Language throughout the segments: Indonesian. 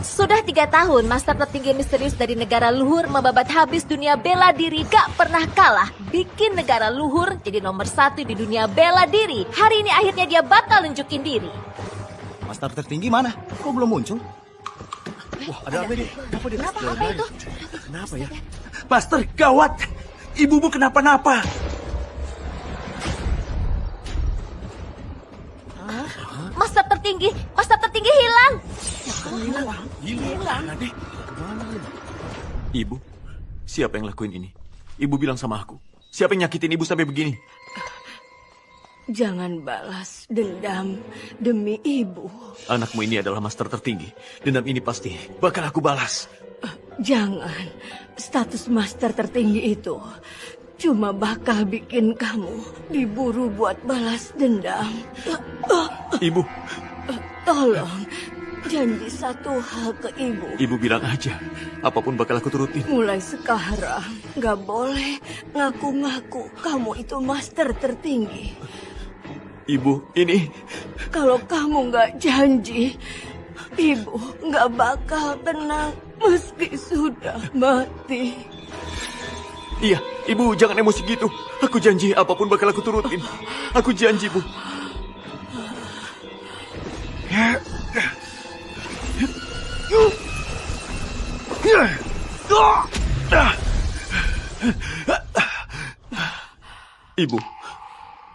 Sudah 3 tahun, master tertinggi misterius dari negara luhur membabat habis dunia bela diri gak pernah kalah. Bikin negara luhur jadi nomor 1 di dunia bela diri. Hari ini akhirnya dia bakal nunjukin diri. Master tertinggi mana? Kok belum muncul? Wah, ada apa ini? Apa itu? Kenapa ya? Master, gawat! Ibumu kenapa-napa. Master tertinggi hilang. Hilang. Ibu, siapa yang lakuin ini? Ibu bilang sama aku. Siapa yang nyakitin ibu sampai begini? Jangan balas dendam demi ibu. Anakmu ini adalah master tertinggi. Dendam ini pasti bakal aku balas. Jangan. Status master tertinggi itu cuma bakal bikin kamu diburu buat balas dendam. Ibu. Tolong, janji satu hal ke ibu. Ibu bilang aja, apapun bakal aku turutin. Mulai sekarang, gak boleh ngaku-ngaku kamu itu master tertinggi. Ibu, ini... Kalau kamu gak janji, ibu gak bakal tenang meski sudah mati. Iya, ibu jangan emosi gitu. Aku janji apapun bakal aku turutin. Aku janji, Bu. Ibu,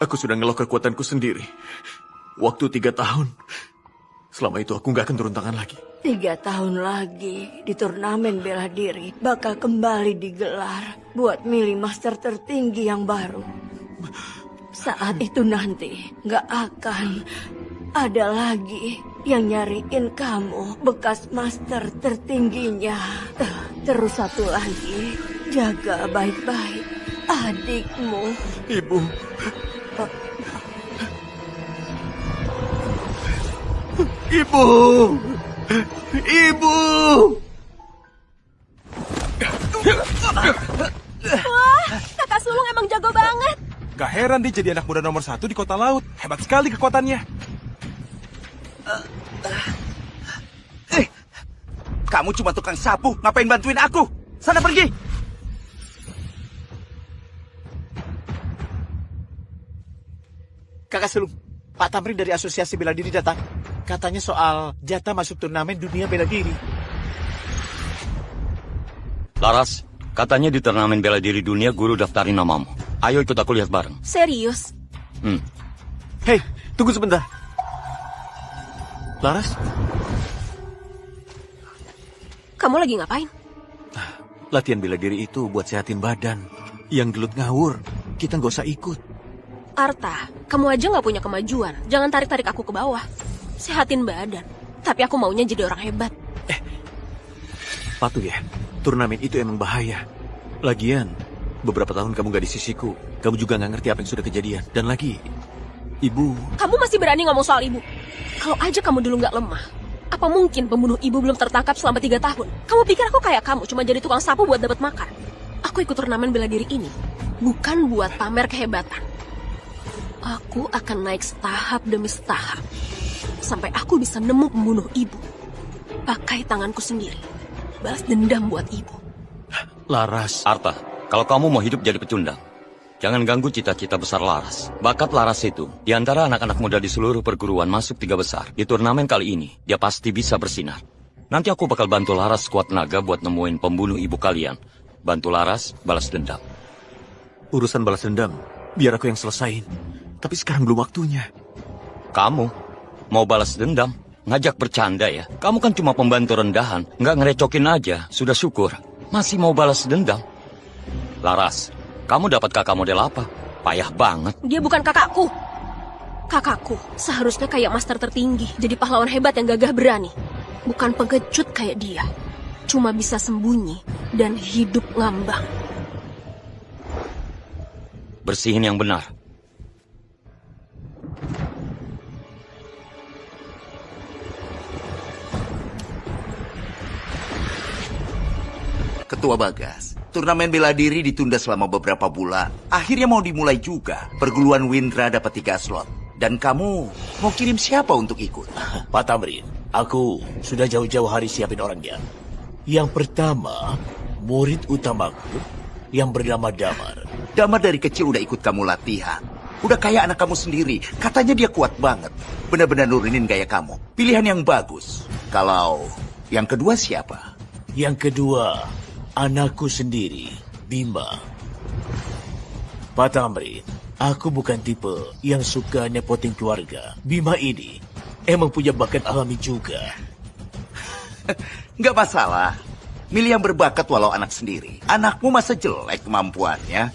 aku sudah ngelok kekuatanku sendiri. Waktu 3 tahun. Selama itu aku nggak akan turun tangan lagi. 3 tahun lagi di turnamen bela diri bakal kembali digelar buat milih master tertinggi yang baru. Saat itu nanti nggak akan ada lagi yang nyariin kamu bekas master tertingginya. Terus satu lagi, jaga baik-baik adikmu. Ibu. Ibu! Ibu! Wah, kakak sulung emang jago banget. Gak heran dia jadi anak muda nomor 1 di kota laut. Hebat sekali kekuatannya. Kamu cuma tukang sapu, ngapain bantuin aku? Sana pergi! Kakak Sulung, Pak Tamrin dari Asosiasi Bela Diri datang. Katanya soal jatah masuk turnamen dunia bela diri. Laras, katanya di turnamen bela diri dunia guru daftarin namamu. Ayo ikut aku lihat bareng. Serius? Hei, tunggu sebentar. Laras? Kamu lagi ngapain? Latihan bela diri itu buat sehatin badan. Yang gelut ngawur, kita nggak usah ikut. Arta, kamu aja nggak punya kemajuan. Jangan tarik-tarik aku ke bawah. Sehatin badan. Tapi aku maunya jadi orang hebat. Patuh ya, turnamen itu emang bahaya. Lagian, beberapa tahun kamu gak di sisiku. Kamu juga gak ngerti apa yang sudah kejadian. Dan lagi, ibu... Kamu masih berani ngomong soal ibu? Kalau aja kamu dulu nggak lemah, apa mungkin pembunuh ibu belum tertangkap selama 3 tahun? Kamu pikir aku kayak kamu, cuma jadi tukang sapu buat dapat makan? Aku ikut turnamen bela diri ini, bukan buat pamer kehebatan. Aku akan naik setahap demi setahap, sampai aku bisa nemu pembunuh ibu. Pakai tanganku sendiri, balas dendam buat ibu. Laras. Arta, kalau kamu mau hidup jadi pecundang, jangan ganggu cita-cita besar Laras. Bakat Laras itu, di antara anak-anak muda di seluruh perguruan masuk 3 besar. Di turnamen kali ini, dia pasti bisa bersinar. Nanti aku bakal bantu Laras kuat naga buat nemuin pembunuh ibu kalian. Bantu Laras balas dendam. Urusan balas dendam, biar aku yang selesain. Tapi sekarang belum waktunya. Kamu mau balas dendam? Ngajak bercanda ya? Kamu kan cuma pembantu rendahan, nggak ngerecokin aja, sudah syukur. Masih mau balas dendam? Laras, kamu dapat kakak model apa? Payah banget. Dia bukan kakakku. Kakakku seharusnya kayak master tertinggi, jadi pahlawan hebat yang gagah berani. Bukan pengecut kayak dia. Cuma bisa sembunyi dan hidup ngambang. Bersihin yang benar. Ketua Bagas, turnamen bela diri ditunda selama beberapa bulan. Akhirnya mau dimulai juga. Perguruan Windra dapat 3 slot. Dan kamu mau kirim siapa untuk ikut? Pak Tamrin, Aku sudah jauh-jauh hari siapin orangnya. Yang pertama, murid utamaku yang bernama Damar. Damar dari kecil udah ikut kamu latihan. Udah kayak anak kamu sendiri. Katanya dia kuat banget. Benar-benar nurunin gaya kamu. Pilihan yang bagus. Kalau yang kedua siapa? Yang kedua, anakku sendiri, Bima. Pak Tamrin, aku bukan tipe yang suka nepotin keluarga. Bima ini emang punya bakat alami juga. Nggak masalah. Milih yang berbakat walau anak sendiri. Anakmu masa jelek kemampuannya.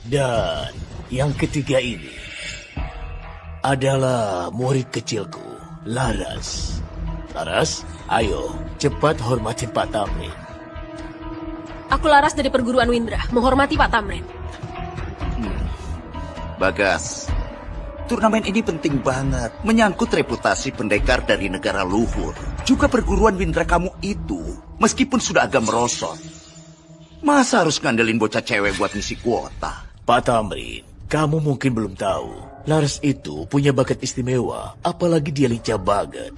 Dan yang ketiga ini adalah murid kecilku, Laras. Laras, ayo cepat hormatin Pak Tamrin. Aku Laras dari perguruan Windra, menghormati Pak Tamrin. Bagas, turnamen ini penting banget. Menyangkut reputasi pendekar dari negara luhur. Juga perguruan Windra kamu itu, meskipun sudah agak merosot. Masa harus ngandelin bocah cewek buat ngisi kuota? Pak Tamrin, kamu mungkin belum tahu. Laras itu punya bakat istimewa, apalagi dia lincah banget.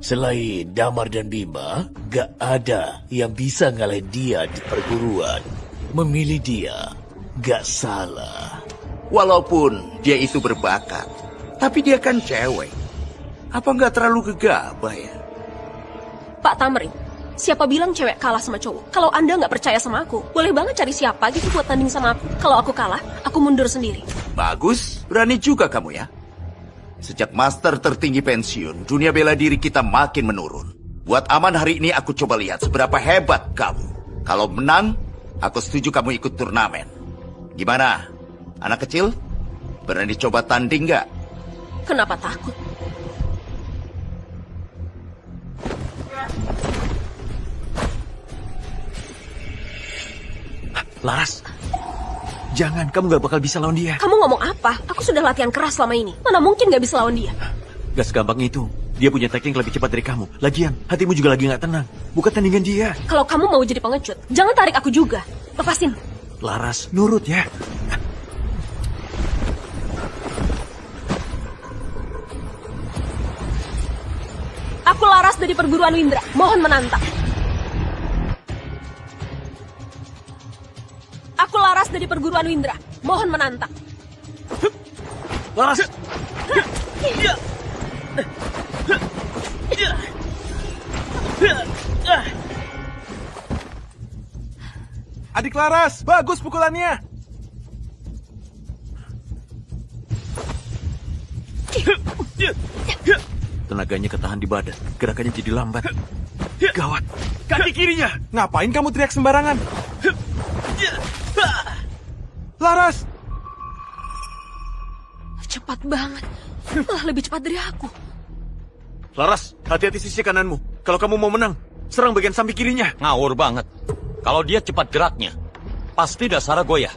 Selain Damar dan Bima, gak ada yang bisa ngalahin dia di perguruan. Memilih dia, gak salah. Walaupun dia itu berbakat, tapi dia kan cewek. Apa nggak terlalu gegabah ya? Pak Tamrin, siapa bilang cewek kalah sama cowok? Kalau Anda nggak percaya sama aku, boleh banget cari siapa gitu buat tanding sama aku. Kalau aku kalah, aku mundur sendiri. Bagus, berani juga kamu ya. Sejak master tertinggi pensiun, dunia bela diri kita makin menurun. Buat aman hari ini aku coba lihat seberapa hebat kamu. Kalau menang, aku setuju kamu ikut turnamen. Gimana? Anak kecil, berani coba tanding nggak? Kenapa takut? Laras, jangan, kamu gak bakal bisa lawan dia. Kamu ngomong apa? Aku sudah latihan keras selama ini. Mana mungkin gak bisa lawan dia? Gak segampang itu. Dia punya teknik lebih cepat dari kamu. Lagian, hatimu juga lagi gak tenang. Bukan tandingan dia. Kalau kamu mau jadi pengecut, jangan tarik aku juga. Lepasin. Laras, nurut ya. Aku Laras dari perguruan Windra. Mohon menantang. Aku Laras dari perguruan Windra. Mohon menantang. Laras! Adik Laras, bagus pukulannya. Tenaganya ketahan di badan. Gerakannya jadi lambat. Gawat. Kaki kirinya. Ngapain kamu teriak sembarangan? Laras! Cepat banget. Malah lebih cepat dari aku. Laras, hati-hati sisi kananmu. Kalau kamu mau menang, serang bagian samping kirinya. Ngawur banget. Kalau dia cepat geraknya, pasti dasarnya goyah.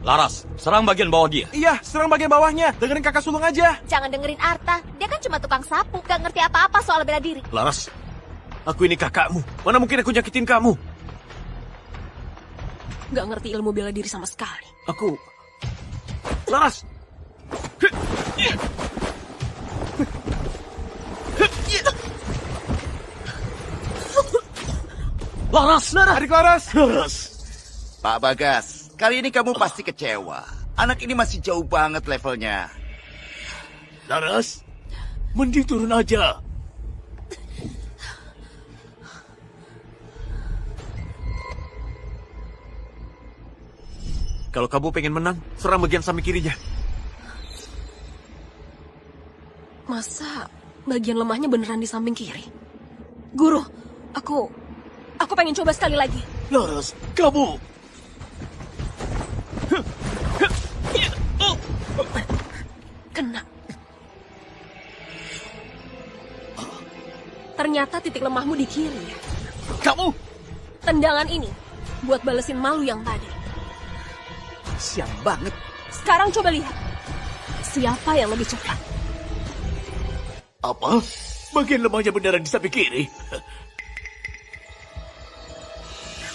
Laras, serang bagian bawah dia. Iya, serang bagian bawahnya. Dengerin kakak sulung aja. Jangan dengerin Arta, dia kan cuma tukang sapu, gak ngerti apa-apa soal bela diri. Laras, aku ini kakakmu. Mana mungkin aku nyakitin kamu? Gak ngerti ilmu bela diri sama sekali. Aku... Laras! Laras! Adik Laras! Laras! Pak Bagas, kali ini kamu pasti kecewa. Anak ini masih jauh banget levelnya. Laras, mending turun aja. Kalau kamu pengen menang, serang bagian samping kirinya. Masa bagian lemahnya beneran di samping kiri? Guru, aku pengen coba sekali lagi. Laras, kamu... Kena. Ternyata titik lemahmu di kiri ya. Kamu... Tendangan ini buat balesin malu yang tadi. Siang banget. Sekarang coba lihat. Siapa yang lebih cepat? Apa? Bagian lemahnya beneran di samping kiri?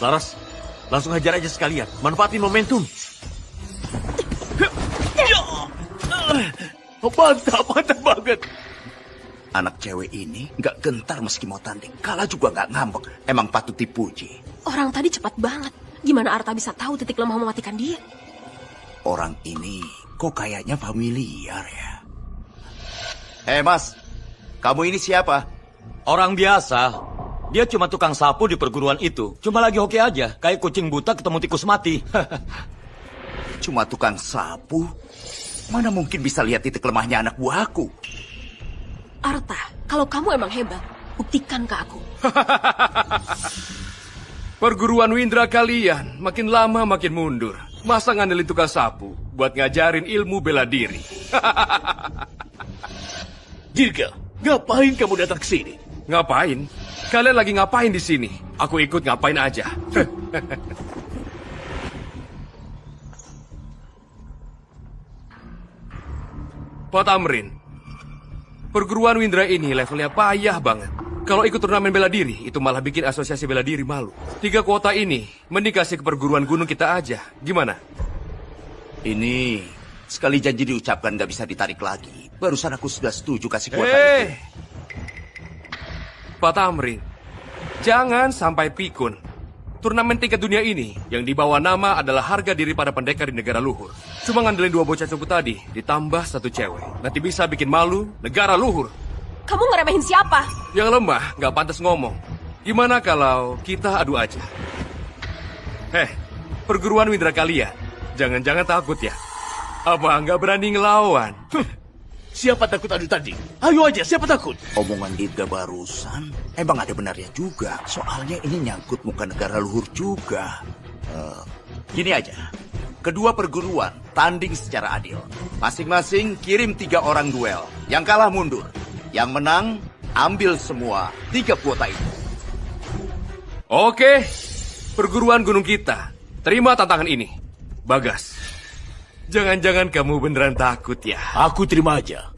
Laras, langsung hajar aja sekalian. Manfaatin momentum. Mantap, mantap banget. Anak cewek ini nggak gentar meski mau tanding. Kalah juga nggak ngambek. Emang patut dipuji. Orang tadi cepat banget. Gimana Arta bisa tahu titik lemah mematikan dia? Orang ini kok kayaknya familiar ya. Mas, kamu ini siapa? Orang biasa. Dia cuma tukang sapu di perguruan itu. Cuma lagi hoki aja. Kayak kucing buta ketemu tikus mati. Cuma tukang sapu? Mana mungkin bisa lihat titik lemahnya anak buahku? Arta, kalau kamu emang hebat, buktikan ke aku. Perguruan Windra kalian makin lama makin mundur. Masa ngandelin tukang sapu buat ngajarin ilmu bela diri? Dirga, ngapain kamu datang ke sini? Ngapain? Kalian lagi ngapain di sini? Aku ikut ngapain aja. Pak Tamrin, perguruan Windra ini levelnya payah banget. Kalau ikut turnamen bela diri, itu malah bikin asosiasi bela diri malu. 3 kuota ini, mending kasih ke perguruan gunung kita aja. Gimana? Ini sekali janji diucapkan gak bisa ditarik lagi. Barusan aku sudah setuju kasih kuota itu. Pak Tamrin, jangan sampai pikun. Turnamen tingkat dunia ini yang dibawa nama adalah harga diri para pendekar di negara luhur. Cuma ngandelin 2 bocah cupu tadi, ditambah 1 cewek. Nanti bisa bikin malu negara luhur. Kamu ngeremehin siapa? Yang lemah nggak pantas ngomong. Gimana kalau kita adu aja? Perguruan Windra kalian, jangan-jangan takut ya? Apa nggak berani ngelawan? Siapa takut adu tanding? Ayo aja, siapa takut? Omongan Dirga barusan emang ada benarnya juga. Soalnya ini nyangkut muka negara luhur juga. Gini aja, kedua perguruan tanding secara adil. Masing-masing kirim 3 orang duel. Yang kalah mundur. Yang menang ambil semua 3 kuota itu. Oke, perguruan gunung kita, terima tantangan ini. Bagas, jangan-jangan kamu beneran takut ya? Aku terima aja.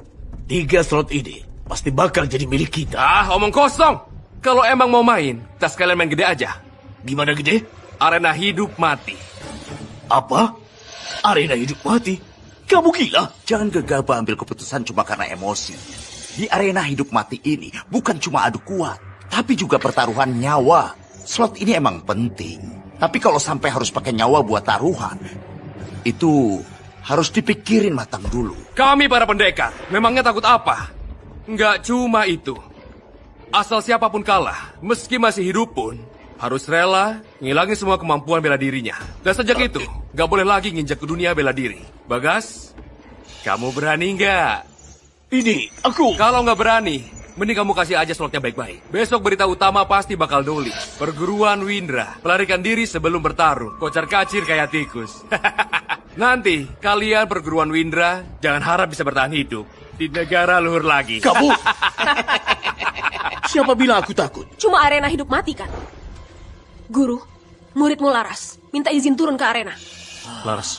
3 slot ini pasti bakal jadi milik kita. Omong kosong. Kalau emang mau main, kita sekalian main gede aja. Gimana gede? Arena hidup mati. Apa? Arena hidup mati? Kamu gila? Jangan gegabah ambil keputusan cuma karena emosi. Di arena hidup mati ini bukan cuma adu kuat, tapi juga pertaruhan nyawa. Slot ini emang penting. Tapi kalau sampai harus pakai nyawa buat taruhan, itu harus dipikirin matang dulu. Kami para pendekar, memangnya takut apa? Nggak cuma itu. Asal siapapun kalah, meski masih hidup pun, harus rela ngilangin semua kemampuan bela dirinya. Dan sejak itu, nggak boleh lagi nginjak ke dunia bela diri. Bagas, kamu berani nggak? Ini, aku... Kalau nggak berani, mending kamu kasih aja slotnya baik-baik. Besok berita utama pasti bakal nulis. Perguruan Windra, pelarikan diri sebelum bertarung. Kocar kacir kayak tikus. Nanti, kalian perguruan Windra, jangan harap bisa bertahan hidup di negara luhur lagi. Kamu... Siapa bilang aku takut? Cuma arena hidup mati kan? Guru, muridmu Laras, minta izin turun ke arena. Laras,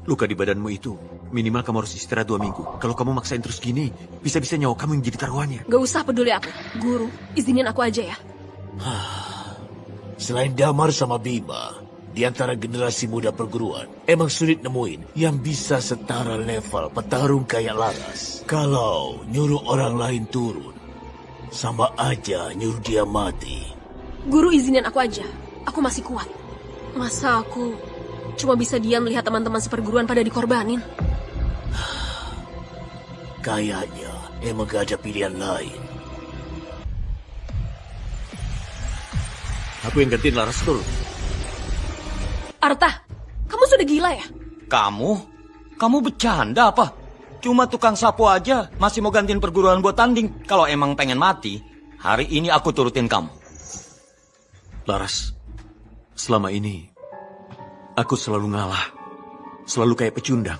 luka di badanmu itu, minimal kamu harus istirahat 2 minggu. Kalau kamu maksain terus gini, bisa-bisa nyawa kamu yang jadi taruhannya. Gak usah peduli aku. Guru, izinin aku aja ya. Selain Damar sama Bima, di antara generasi muda perguruan, emang sulit nemuin yang bisa setara level petarung kayak Laras. Kalau nyuruh orang lain turun, sama aja nyuruh dia mati. Guru izinin aku aja. Aku masih kuat. Masa aku cuma bisa diam melihat teman-teman seperguruan pada dikorbanin? Kayaknya emang gak ada pilihan lain. Aku yang gantiin Laras turun. Arta, kamu sudah gila ya? Kamu? Kamu bercanda apa? Cuma tukang sapu aja masih mau gantiin perguruan buat tanding. Kalau emang pengen mati, hari ini aku turutin kamu. Laras, selama ini aku selalu ngalah. Selalu kayak pecundang.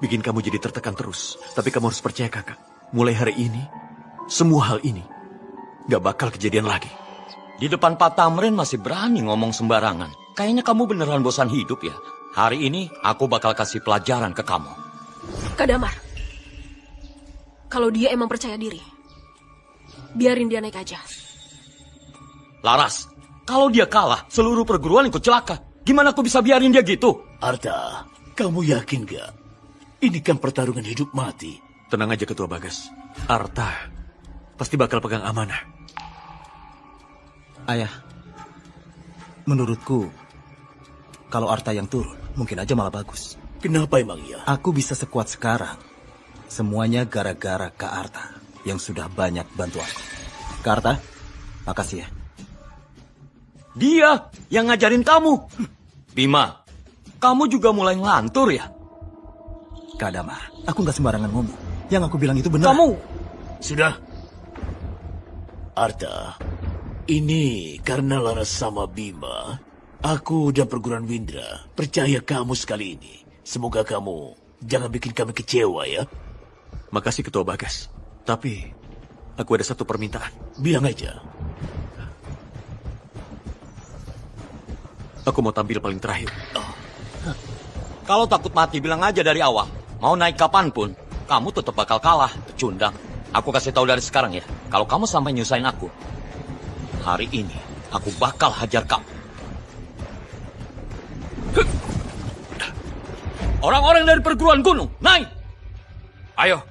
Bikin kamu jadi tertekan terus. Tapi kamu harus percaya kakak. Mulai hari ini, semua hal ini gak bakal kejadian lagi. Di depan Pak Tamrin masih berani ngomong sembarangan. Kayaknya kamu beneran bosan hidup ya. Hari ini aku bakal kasih pelajaran ke kamu. Kak Damar, kalau dia emang percaya diri, biarin dia naik aja. Laras, kalau dia kalah, seluruh perguruan ikut celaka. Gimana aku bisa biarin dia gitu? Arta, kamu yakin gak? Ini kan pertarungan hidup mati. Tenang aja Ketua Bagas. Arta pasti bakal pegang amanah. Ayah, menurutku, kalau Arta yang turun, mungkin aja malah bagus. Kenapa emang ya? Aku bisa sekuat sekarang. Semuanya gara-gara Kak Arta yang sudah banyak bantu aku. Kak Arta, makasih ya. Dia yang ngajarin kamu. Bima, kamu juga mulai ngelantur ya? Kak Damar, aku nggak sembarangan ngomong. Yang aku bilang itu benar. Kamu Sudah. Arta, ini karena Laras sama Bima, aku dan perguruan Windra percaya kamu sekali ini. Semoga kamu jangan bikin kami kecewa ya. Makasih Ketua Bagas. Tapi, aku ada satu permintaan. Bilang aja. Aku mau tampil paling terakhir. kalau takut mati bilang aja dari awal. Mau naik kapanpun, kamu tetap bakal kalah, pecundang. Aku kasih tahu dari sekarang ya, kalau kamu sampai nyusahin aku, hari ini aku bakal hajar kamu. Orang-orang dari perguruan gunung, naik! Ayo.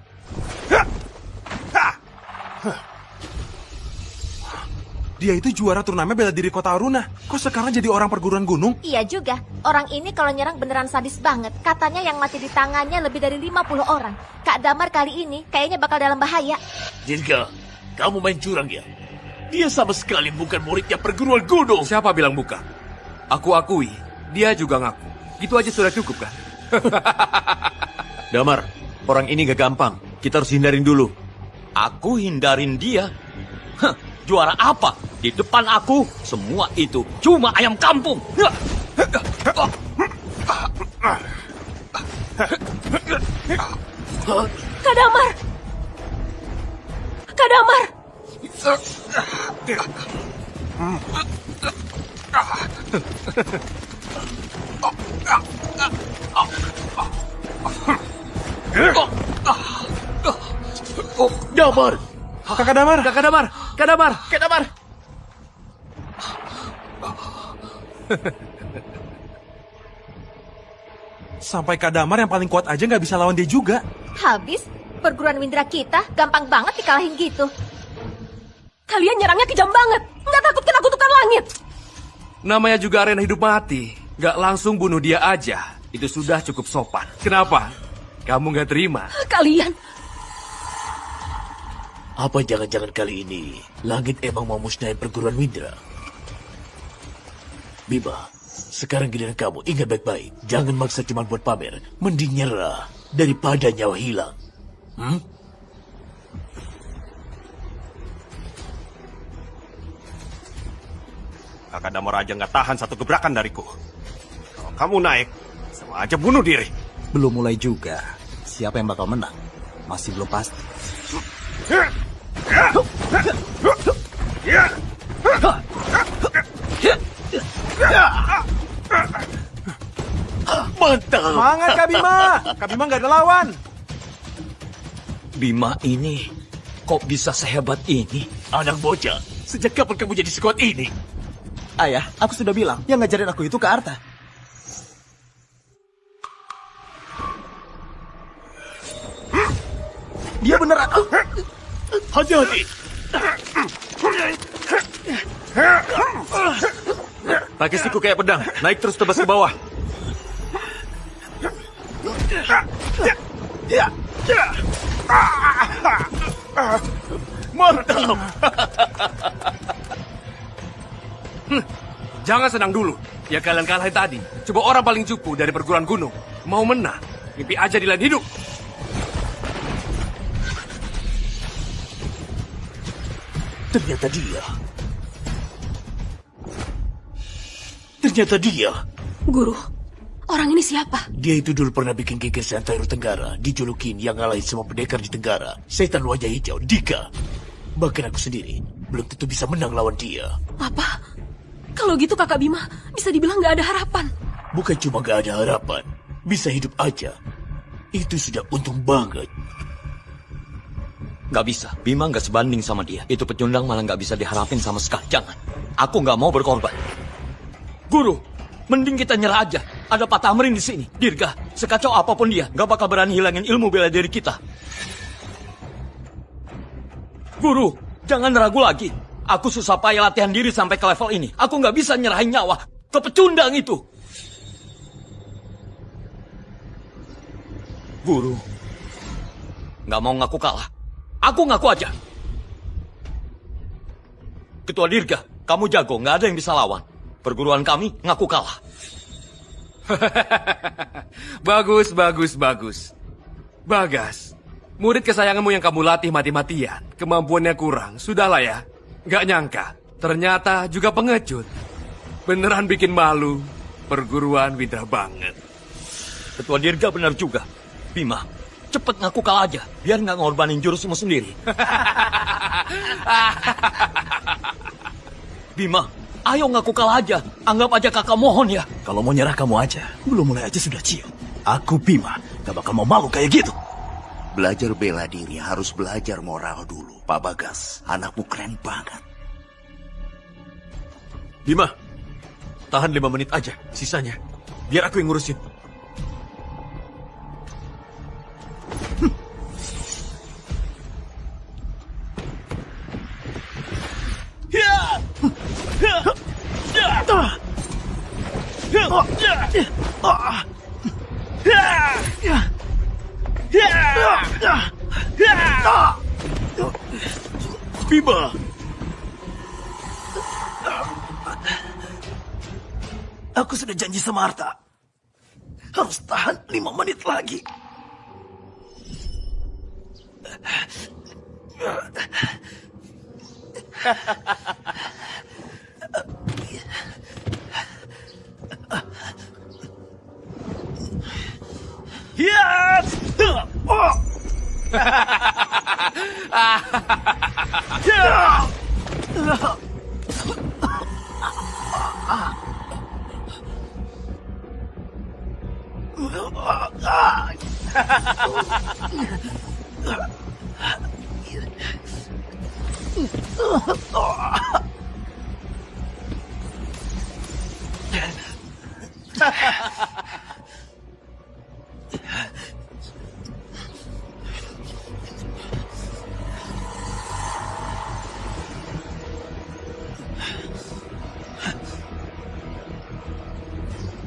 Dia itu juara turnamen bela diri kota Aruna. Kok sekarang jadi orang perguruan gunung? Iya juga. Orang ini kalau nyerang beneran sadis banget. Katanya yang mati di tangannya lebih dari 50 orang. Kak Damar kali ini kayaknya bakal dalam bahaya. Dirga, kamu main curang ya? Dia sama sekali bukan muridnya perguruan gunung. Siapa bilang bukan? Aku akui, dia juga ngaku. Gitu aja sudah cukup kan? Damar, orang ini gak gampang. Kita harus hindarin dulu. Aku hindarin dia. Hah, juara apa? Di depan aku, semua itu cuma ayam kampung. Kak Damar! Kak Damar! Damar! Kakak Damar! Kakak Damar! Kak Damar! Kak Damar! Sampai Kak Damar yang paling kuat aja nggak bisa lawan dia juga. Habis, perguruan Windra kita gampang banget dikalahin gitu. Kalian nyerangnya kejam banget. Nggak takut kena kutukan langit. Namanya juga arena hidup mati. Gak langsung bunuh dia aja. Itu sudah cukup sopan. Kenapa? Kamu gak terima? Kalian... Apa jangan-jangan kali ini langit emang mau musnahin perguruan Windra? Bima, sekarang giliran kamu. Ingat baik-baik. Jangan maksa cuma buat pamer. Mending nyerah daripada nyawa hilang. Kakak Damar aja nggak tahan satu gebrakan dariku. Kalau kamu naik, sama aja bunuh diri. Belum mulai juga. Siapa yang bakal menang? Masih belum pasti. Mantap! Semangat Kak Bima! Kak Bima nggak ada lawan. Bima ini kok bisa sehebat ini? Anak bocah, sejak kapan kamu jadi sekuat ini? Ayah, aku sudah bilang, yang ngajarin aku itu Kak Arta. Dia beneran. Hati-hati! Pakai siku kayak pedang. Naik terus tebas ke bawah. Mantap! Jangan senang dulu. Ya kalian kalahin tadi. Coba orang paling cupu dari perguruan gunung. Mau menang. Mimpi aja di lain hidup. Ternyata dia. Guru, orang ini siapa? Dia itu dulu pernah bikin geger Santairu Tenggara, dijulukin yang ngalahin semua pendekar di Tenggara. Setan wajah hijau, Dika. Bahkan aku sendiri belum tentu bisa menang lawan dia. Apa? Kalau gitu Kakak Bima bisa dibilang nggak ada harapan. Bukan cuma gak ada harapan, bisa hidup aja. Itu sudah untung banget. Gak bisa, Bima gak sebanding sama dia. Itu pecundang malah gak bisa diharapin sama sekali. Jangan, aku gak mau berkorban. Guru, mending kita nyerah aja. Ada Pak Tamrin di sini. Dirga, sekacau apapun dia, gak bakal berani hilangin ilmu bela diri kita. Guru, Jangan ragu lagi. Aku susah payah latihan diri sampai ke level ini. Aku nggak bisa nyerahin nyawa ke pecundang itu. Guru, nggak mau ngaku kalah. Aku ngaku aja. Ketua Dirga, kamu jago, nggak ada yang bisa lawan. Perguruan kami ngaku kalah. Bagus, bagus, bagus. Bagas, murid kesayanganmu yang kamu latih mati-matian, kemampuannya kurang, sudahlah ya. Gak nyangka, ternyata juga pengecut. Beneran bikin malu, perguruan Widra banget. Ketua Dirga benar juga. Bima, cepet ngaku kalah aja, biar nggak ngorbanin jurusmu sendiri. Bima, ayo ngaku kalah aja. Anggap aja kakak mohon ya. Kalau mau nyerah kamu aja. Belum mulai aja sudah ciut. Aku Bima, gak bakal mau malu kayak gitu. Belajar bela diri harus belajar moral dulu. Pak Bagas, anakmu keren banget. Bima, tahan 5 menit aja, sisanya. Biar aku yang ngurusin. Bima. Aku sudah janji sama Arta. Harus tahan 5 menit lagi.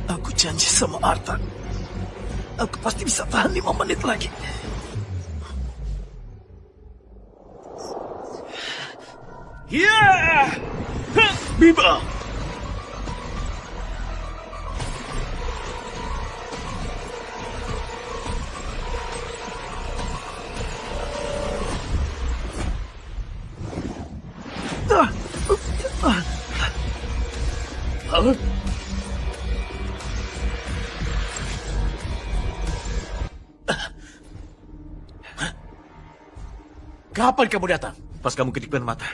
Aku janji sama Arta. Aku pasti bisa tahan 5 menit lagi. Bima. Kapan kamu datang? Pas kamu kedipkan mata.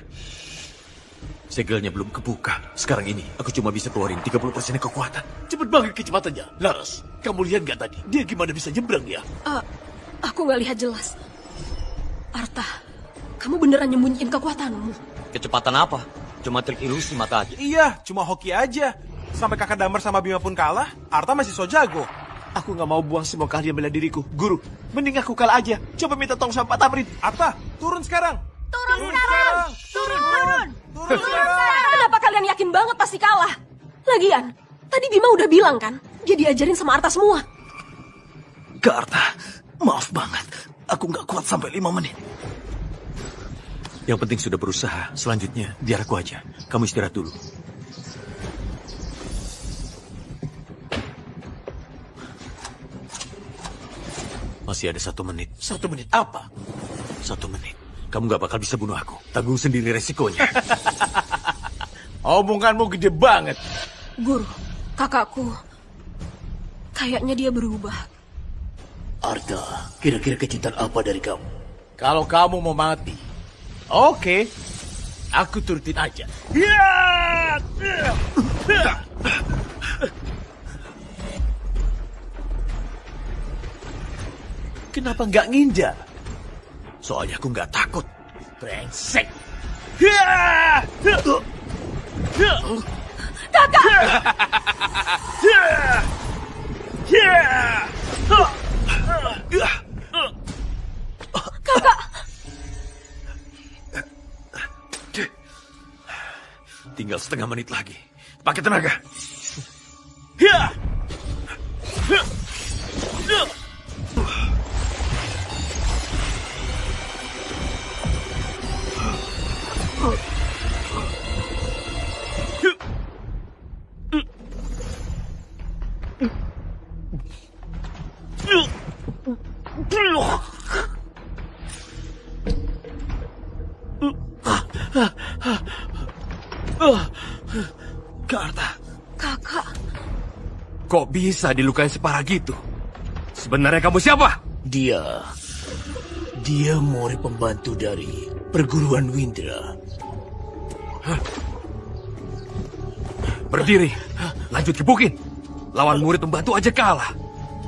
Segelnya belum kebuka. Sekarang ini aku cuma bisa keluarin 30% kekuatan. Cepet banget kecepatannya. Laras, kamu lihat gak tadi? Dia gimana bisa nyebrang ya? Aku nggak lihat jelas. Arta, kamu beneran nyembunyiin kekuatanmu? Kecepatan apa? Cuma trik ilusi mata aja. Iya, cuma hoki aja. Sampai kakak Damar sama Bima pun kalah, Arta masih so jago. Aku gak mau buang semua keahlian bela diriku. Guru, mending aku kalah aja. Coba minta tolong sama Pak Tamrin. Arta, turun sekarang. Turun sekarang. Turun sekarang. Kenapa kalian yakin banget pasti kalah? Lagian, tadi Bima udah bilang kan, dia diajarin sama Arta semua. Kak Arta, maaf banget. Aku gak kuat sampai 5 menit. Yang penting sudah berusaha. Selanjutnya, biar aku aja. Kamu istirahat dulu. Masih ada 1 menit. 1 menit apa? 1 menit. Kamu gak bakal bisa bunuh aku. Tanggung sendiri resikonya. Omonganmu gede banget. Guru, kakakku, kayaknya dia berubah. Arta, kira-kira kejutan apa dari kamu? Kalau kamu mau mati, oke, aku turutin aja. Kenapa nggak nginjak? Soalnya aku nggak takut. Brengsek. Kakak! Kakak! Tinggal setengah menit lagi. Pakai tenaga. Karta. Kakak. Kok bisa dilukai separah gitu? Sebenarnya kamu siapa? Dia murid pembantu dari perguruan Windra. Berdiri. Lanjut gebukin. Lawan murid pembantu aja kalah.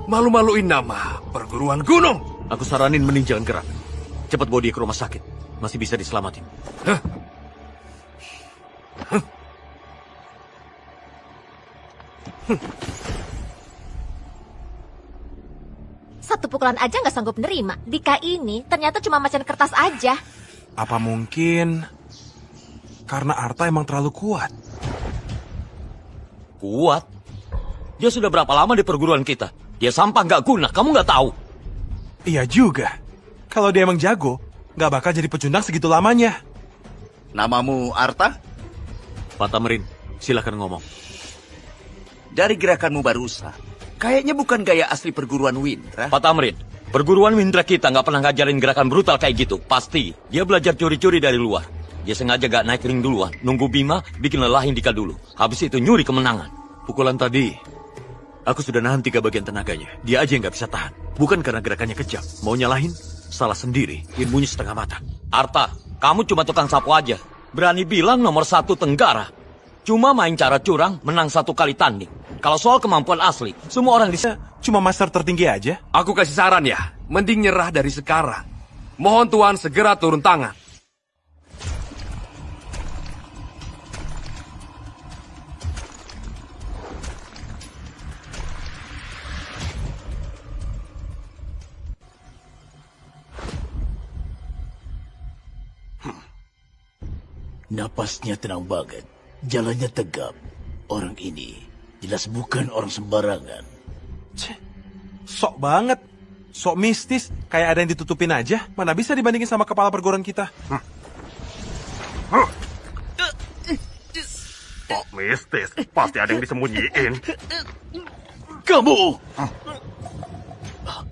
Malu-maluin nama perguruan gunung. Aku saranin mending jangan gerak. Cepat bawa dia ke rumah sakit. Masih bisa diselamatin. Satu pukulan aja nggak sanggup nerima. Dika ini ternyata cuma macan kertas aja. Apa mungkin karena Arta emang terlalu kuat? Kuat? Dia sudah berapa lama di perguruan kita? Dia sampah nggak guna, kamu nggak tahu? Iya juga. Kalau dia emang jago, nggak bakal jadi pecundang segitu lamanya. Namamu Arta? Pak Tamrin, silakan ngomong. Dari gerakanmu barusan, kayaknya bukan gaya asli perguruan Windra. Pak Tamrin, perguruan Windra kita nggak pernah ngajarin gerakan brutal kayak gitu. Pasti, dia belajar curi-curi dari luar. Dia sengaja gak naik ring duluan, nunggu Bima bikin lelahin Dika dulu. Habis itu nyuri kemenangan. Pukulan tadi, aku sudah nahan 3 bagian tenaganya. Dia aja yang nggak bisa tahan. Bukan karena gerakannya kejam. Mau nyalahin, salah sendiri. Ilmunya setengah mata. Arta, kamu cuma tukang sapu aja. Berani bilang nomor 1 Tenggara. Cuma main cara curang, menang 1 kali tanding. Kalau soal kemampuan asli, semua orang di Cuma master tertinggi aja. Aku kasih saran ya, mending nyerah dari sekarang. Mohon Tuan segera turun tangan. Napasnya tenang banget, jalannya tegap. Orang ini jelas bukan orang sembarangan. Sok banget. Sok mistis. Kayak ada yang ditutupin aja. Mana bisa dibandingin sama kepala perguruan kita. Kok mistis? Pasti ada yang disembunyiin. Kamu!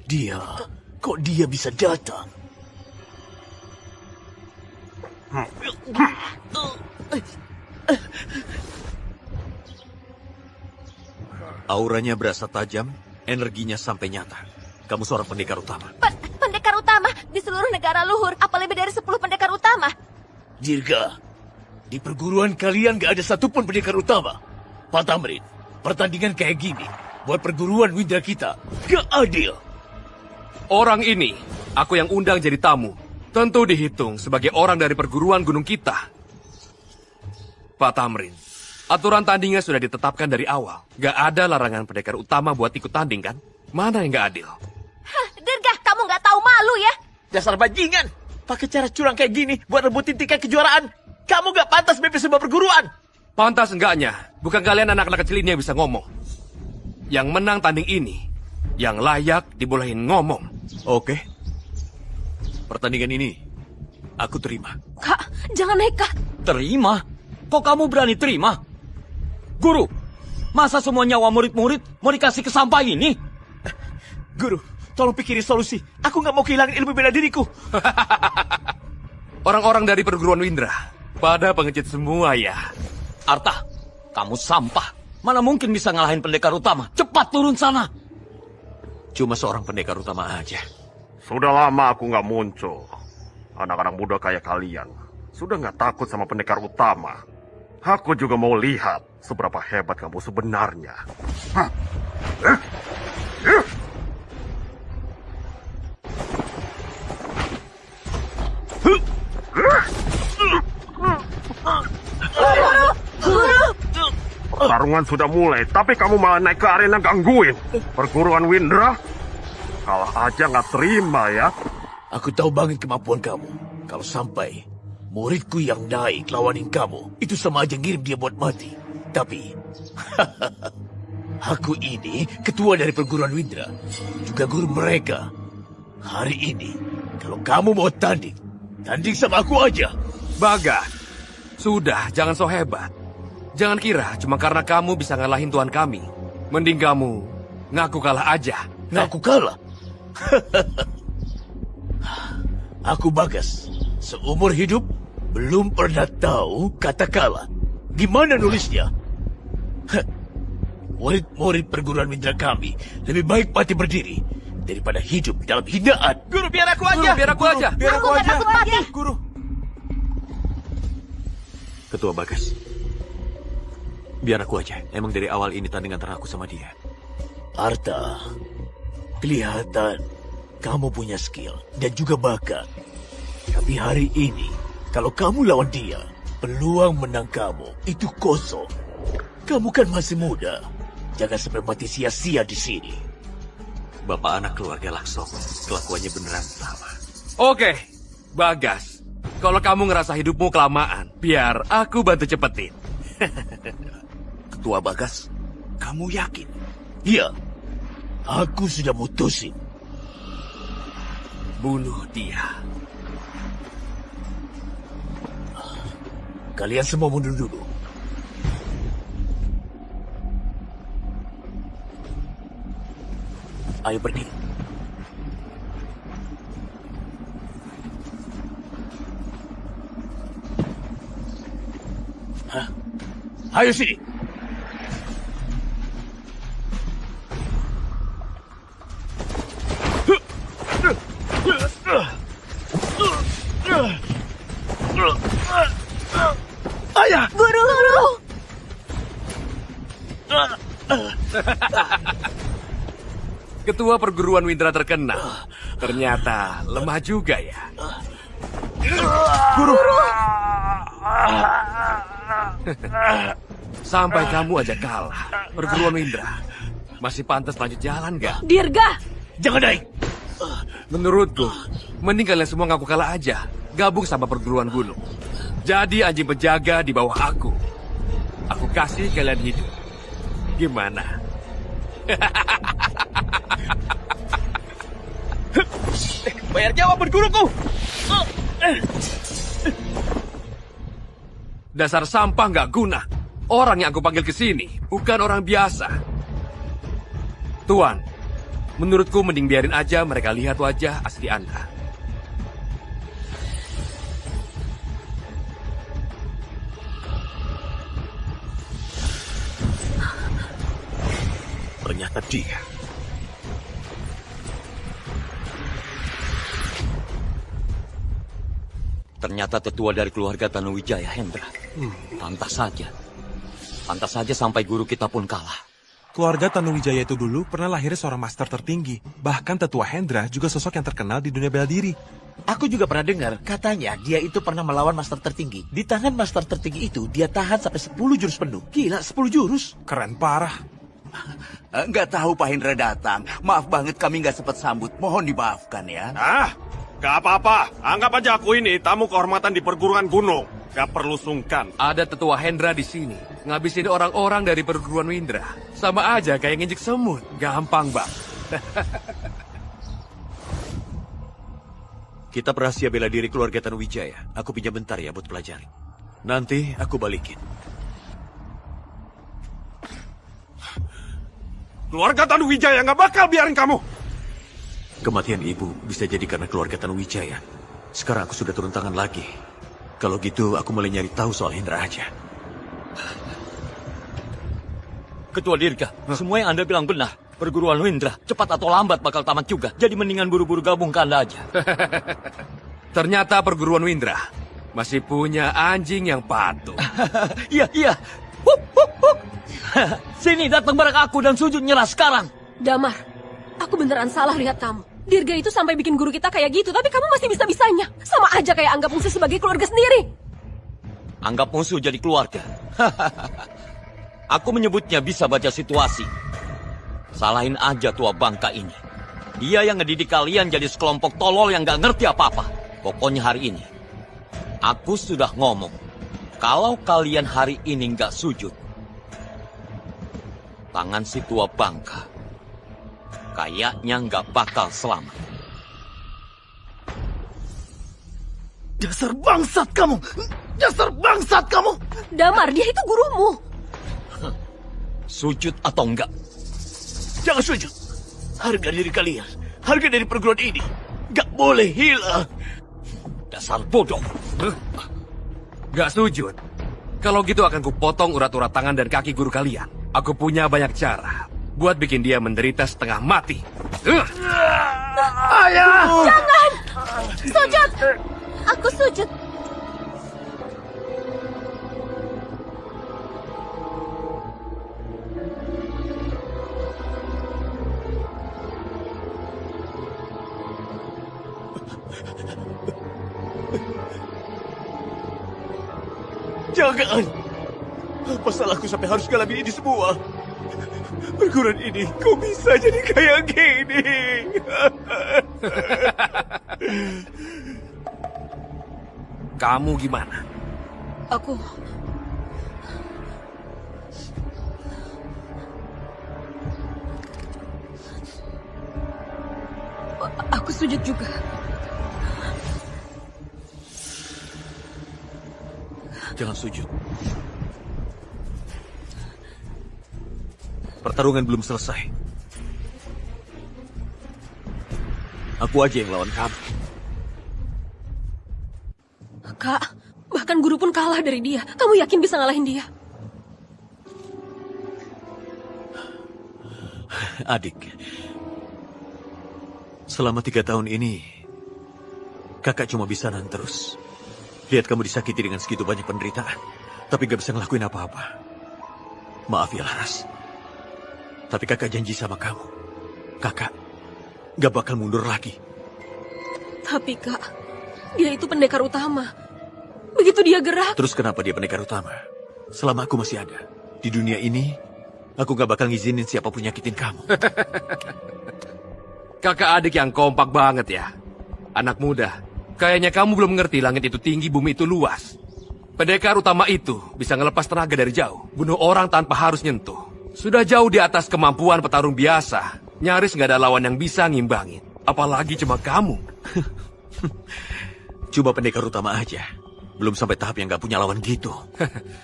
Dia, kok dia bisa datang? Auranya berasa tajam, energinya sampai nyata. Kamu seorang pendekar utama. Pendekar utama di seluruh negara luhur, apa lebih dari 10 pendekar utama? Dirga, di perguruan kalian gak ada satupun pendekar utama. Pak Tamrin, pertandingan kayak gini buat perguruan Windra kita gak adil. Orang ini, aku yang undang jadi tamu. Tentu dihitung sebagai orang dari perguruan gunung kita. Pak Tamrin, aturan tandingnya sudah ditetapkan dari awal. Gak ada larangan pendekar utama buat ikut tanding kan? Mana yang gak adil? Hah, Dirgah, kamu nggak tahu malu ya? Dasar bajingan, pakai cara curang kayak gini buat rebutin tiket kejuaraan. Kamu gak pantas memimpin sebuah perguruan. Pantas enggaknya, bukan kalian anak-anak kecil ini yang bisa ngomong. Yang menang tanding ini, yang layak dibolehin ngomong. Oke. Pertandingan ini, aku terima. Kak, jangan nekat. Terima? Kok kamu berani terima? Guru, masa semua nyawa murid-murid mau dikasih ke sampah ini? Guru, tolong pikirin solusi. Aku gak mau kehilangan ilmu bela diriku. Orang-orang dari perguruan Windra, pada pengecut semua ya. Arta, kamu sampah. Mana mungkin bisa ngalahin pendekar utama? Cepat turun sana. Cuma seorang pendekar utama aja. Sudah lama aku nggak muncul. Anak-anak muda kayak kalian sudah nggak takut sama pendekar utama. Aku juga mau lihat seberapa hebat kamu sebenarnya. Pertarungan sudah mulai, tapi kamu malah naik ke arena gangguin. Perguruan Windra? Kalah aja nggak terima ya. Aku tahu banget kemampuan kamu. Kalau sampai muridku yang naik lawanin kamu, itu sama aja ngirim dia buat mati. Tapi, aku ini ketua dari perguruan Windra, juga guru mereka. Hari ini, kalau kamu mau tanding sama aku aja. Bagas, sudah, jangan so hebat. Jangan kira cuma karena kamu bisa ngalahin tuan kami. Mending kamu ngaku kalah aja. Ngaku kalah? Aku Bagas, seumur hidup belum pernah tahu kata kalah. Gimana nulisnya? Murid-murid perguruan Windra kami lebih baik mati berdiri daripada hidup dalam hinaan. Guru, biar aku aja. Biar aku aja. Biar aku aja. takut mati. Guru. Ketua Bagas, biar aku aja. Emang dari awal ini tanding antara aku sama dia. Arta, kelihatan kamu punya skill dan juga bakat. Tapi hari ini, kalau kamu lawan dia, peluang menang kamu itu kosong. Kamu kan masih muda. Jangan sampai mati sia-sia di sini. Bapak anak keluarga Laksomo, kelakuannya beneran sama. Oke, Bagas. Kalau kamu ngerasa hidupmu kelamaan, biar aku bantu cepetin. Ketua Bagas, kamu yakin? Iya, aku sudah mutusin. Bunuh dia. Kalian semua mundur dulu. Ayo pergi. Hah? Ayo sini. Ayah! Guru! Ketua perguruan Windra terkenal. Ternyata lemah juga ya. Guru. Sampai kamu aja kalah. Perguruan Windra masih pantas lanjut jalan gak? Dirga! Jangan naik. Menurutku, mending kalian semua ngaku kalah aja. Gabung sama perguruan gunung. Jadi anjing penjaga di bawah aku. Aku kasih kalian hidup. Gimana? Bayar jawab berguruku. Dasar sampah nggak guna. Orang yang aku panggil ke sini bukan orang biasa. Tuan, menurutku mending biarin aja mereka lihat wajah asli Anda. Ternyata dia. Ternyata tetua dari keluarga Tanuwijaya, Hendra. Pantas saja. Pantas saja sampai guru kita pun kalah. Keluarga Tanuwijaya itu dulu pernah lahirnya seorang master tertinggi. Bahkan tetua Hendra juga sosok yang terkenal di dunia bela diri. Aku juga pernah dengar, katanya dia itu pernah melawan master tertinggi. Di tangan master tertinggi itu, dia tahan sampai 10 jurus penuh. Gila, 10 jurus? Keren parah. Nggak tahu Pak Hendra datang. Maaf banget kami nggak sempat sambut. Mohon dimaafkan ya. Gak apa-apa. Anggap aja aku ini tamu kehormatan di perguruan gunung. Gak perlu sungkan. Ada tetua Hendra di sini. Ngabisin orang-orang dari perguruan Windra. Sama aja kayak nginjek semut. Gampang, Bang. Kita rahasia bela diri keluarga Tanuwijaya. Aku pinjam bentar ya buat pelajari. Nanti aku balikin. Keluarga Tanuwijaya nggak bakal biarin kamu. Kematian ibu bisa jadi karena keluarga Tanuwijaya. Sekarang aku sudah turun tangan lagi. Kalau gitu aku mulai nyari tahu soal Hendra aja. Ketua Dirga, semua yang Anda bilang benar. Perguruan Windra, cepat atau lambat bakal tamat juga. Jadi mendingan buru-buru gabung ke Anda aja. Ternyata perguruan Windra masih punya anjing yang patuh. Iya, iya. Hup, hup, hup. Sini, datang bareng aku dan sujud nyerah sekarang. Damar, aku beneran salah lihat kamu. Dirga itu sampai bikin guru kita kayak gitu, tapi kamu masih bisa-bisanya. Sama aja kayak anggap musuh sebagai keluarga sendiri. Anggap musuh jadi keluarga. Aku menyebutnya bisa baca situasi. Salahin aja tua bangka ini. Dia yang ngedidik kalian jadi sekelompok tolol yang gak ngerti apa-apa. Pokoknya hari ini, Aku sudah ngomong, kalau kalian hari ini nggak sujud, tangan si tua bangka kayaknya nggak bakal selamat. Dasar bangsat kamu! Dasar bangsat kamu! Damar, dia itu gurumu. Sujud atau enggak? Jangan sujud. Harga diri kalian, harga dari perguruan ini, gak boleh hilang. Dasar bodoh. Gak sujud. Kalau gitu akan kupotong urat-urat tangan dan kaki guru kalian. Aku punya banyak cara buat bikin dia menderita setengah mati. Ayah! Jangan! Sujud! Aku sujud. Jangan! Apa salahku sampai harus ngalamin ini semua? Perguruan ini kok bisa jadi kayak gini? Kamu gimana? Aku sujud juga. Jangan sujud. Pertarungan belum selesai. Aku aja yang lawan kamu. Kak, bahkan guru pun kalah dari dia. Kamu yakin bisa ngalahin dia? Adik, selama 3 tahun ini, kakak cuma bisa nahan terus. Lihat kamu disakiti dengan segitu banyak penderitaan, tapi gak bisa ngelakuin apa-apa. Maaf ya Laras, tapi kakak janji sama kamu, kakak gak bakal mundur lagi. Tapi kak, dia itu pendekar utama. Begitu dia gerak... Terus kenapa dia pendekar utama? Selama aku masih ada di dunia ini, aku gak bakal ngizinin siapapun nyakitin kamu. Kakak adik yang kompak banget ya. Anak muda, kayaknya kamu belum mengerti langit itu tinggi, bumi itu luas. Pendekar utama itu bisa ngelepas tenaga dari jauh, bunuh orang tanpa harus nyentuh. Sudah jauh di atas kemampuan petarung biasa. Nyaris nggak ada lawan yang bisa ngimbangin. Apalagi cuma kamu. Coba pendekar utama aja. Belum sampai tahap yang gak punya lawan gitu.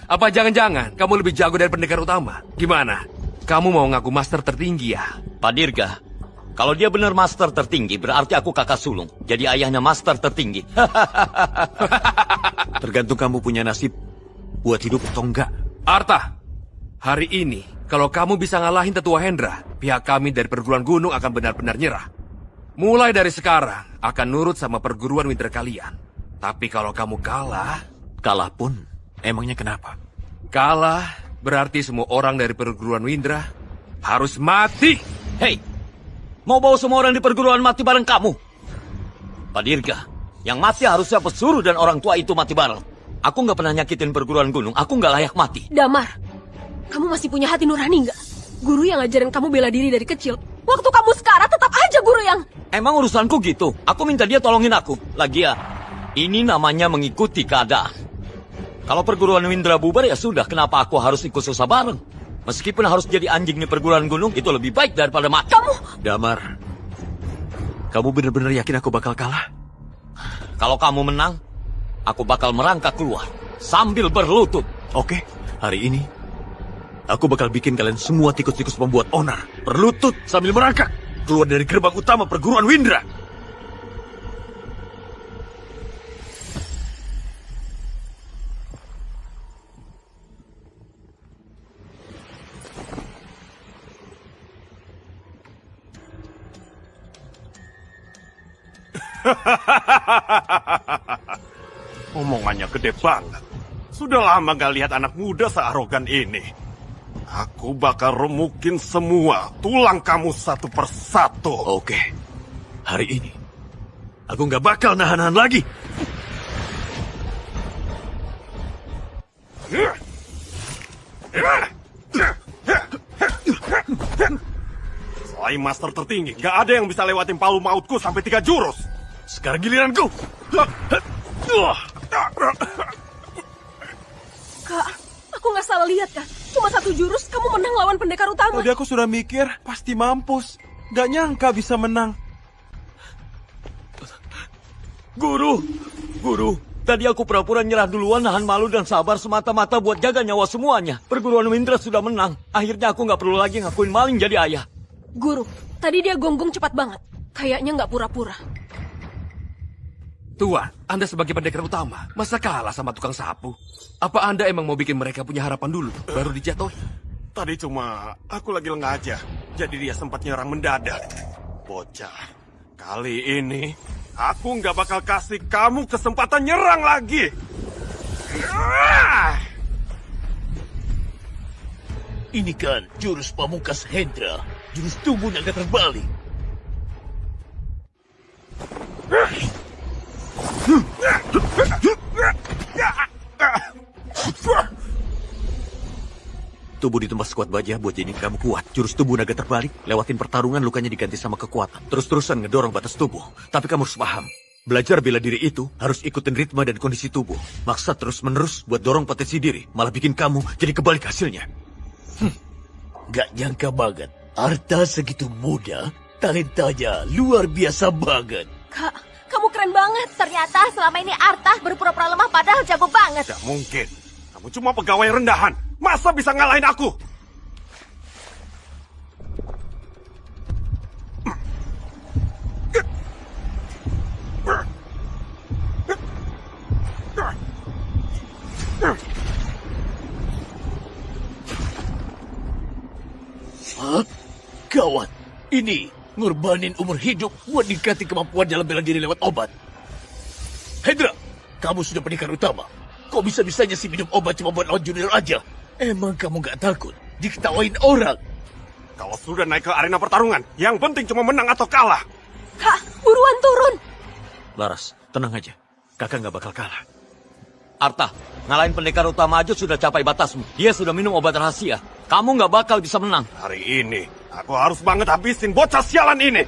Apa jangan-jangan kamu lebih jago dari pendekar utama? Gimana? Kamu mau ngaku master tertinggi ya? Pak Dirga, kalau dia benar master tertinggi, berarti aku kakak sulung. Jadi ayahnya master tertinggi. Tergantung kamu punya nasib buat hidup atau enggak. Arta, hari ini kalau kamu bisa ngalahin Tetua Hendra, pihak kami dari perguruan gunung akan benar-benar nyerah. Mulai dari sekarang akan nurut sama perguruan winter kalian. Tapi kalau kamu kalah... Kalah pun, emangnya kenapa? Kalah berarti semua orang dari perguruan Windra harus mati. Hei, mau bawa semua orang di perguruan mati bareng kamu? Pak Dirga, yang mati harusnya pesuruh dan orang tua itu mati bareng. Aku nggak pernah nyakitin perguruan gunung, aku nggak layak mati. Damar, kamu masih punya hati nurani nggak? Guru yang ngajarin kamu bela diri dari kecil. Waktu kamu sekarang tetap aja guru yang... Emang urusanku gitu? Aku minta dia tolongin aku. Lagian, ini namanya mengikuti keadaan. Kalau perguruan Windra bubar ya sudah, kenapa aku harus ikut susah bareng? Meskipun harus jadi anjing di perguruan gunung, itu lebih baik daripada mati. Kamu... Damar, kamu benar-benar yakin aku bakal kalah? Kalau kamu menang, aku bakal merangkak keluar sambil berlutut. Oke, hari ini aku bakal bikin kalian semua tikus-tikus pembuat onar berlutut sambil merangkak keluar dari gerbang utama perguruan Windra. Omongannya gede banget. Sudah lama gak lihat anak muda searogan ini. Aku bakal remukin semua tulang kamu satu persatu. Oke, hari ini aku gak bakal nahan-nahan lagi. Selain master tertinggi, gak ada yang bisa lewatin palu mautku sampai 3 jurus. Sekarang giliranku. Kak, aku nggak salah lihat kan? Cuma 1 jurus, kamu menang lawan pendekar utama. Tadi aku sudah mikir, pasti mampus. Gak nyangka bisa menang. Guru, tadi aku pura-pura nyerah duluan, nahan malu dan sabar semata-mata buat jaga nyawa semuanya. Perguruan Windra sudah menang. Akhirnya aku nggak perlu lagi ngakuin maling jadi ayah. Guru, tadi dia gonggong cepat banget. Kayaknya nggak pura-pura. Tuan, Anda sebagai pendekar utama, masa kalah sama tukang sapu? Apa Anda emang mau bikin mereka punya harapan dulu, baru dijatuhi? Tadi cuma aku lagi lengah aja, jadi dia sempat nyerang mendadak. Bocah, kali ini aku nggak bakal kasih kamu kesempatan nyerang lagi. Ini kan jurus pamungkas Hendra, jurus tubuh naga terbalik. Tubuh di tempat sekuat baja buat jadi kamu kuat. Jurus tubuh naga terbalik, lewatin pertarungan lukanya diganti sama kekuatan. Terus-terusan ngedorong batas tubuh. Tapi kamu harus paham, belajar bela diri itu harus ikutin ritme dan kondisi tubuh. Maksa terus-menerus buat dorong potensi diri, malah bikin kamu jadi kebalik hasilnya. Gak nyangka banget, Arta segitu muda, talentanya luar biasa banget. Kak, kamu keren banget. Ternyata selama ini Arta berpura-pura lemah padahal jago banget. Tidak mungkin. Kamu cuma pegawai rendahan. Masa bisa ngalahin aku? Hah? Gawat, ini ngorbanin umur hidup buat ningkatin kemampuan dalam bela diri lewat obat. Hendra, kamu sudah pendekar utama. Kok bisa-bisanya sih minum obat cuma buat lawan junior aja? Emang kamu gak takut diketawain orang? Kalau sudah naik ke arena pertarungan, yang penting cuma menang atau kalah. Kak, buruan turun. Laras, tenang aja. Kakak nggak bakal kalah. Arta, ngalahin pendekar utama aja sudah capai batasmu. Dia sudah minum obat rahasia. Kamu nggak bakal bisa menang. Hari ini, aku harus banget habisin bocah sialan ini.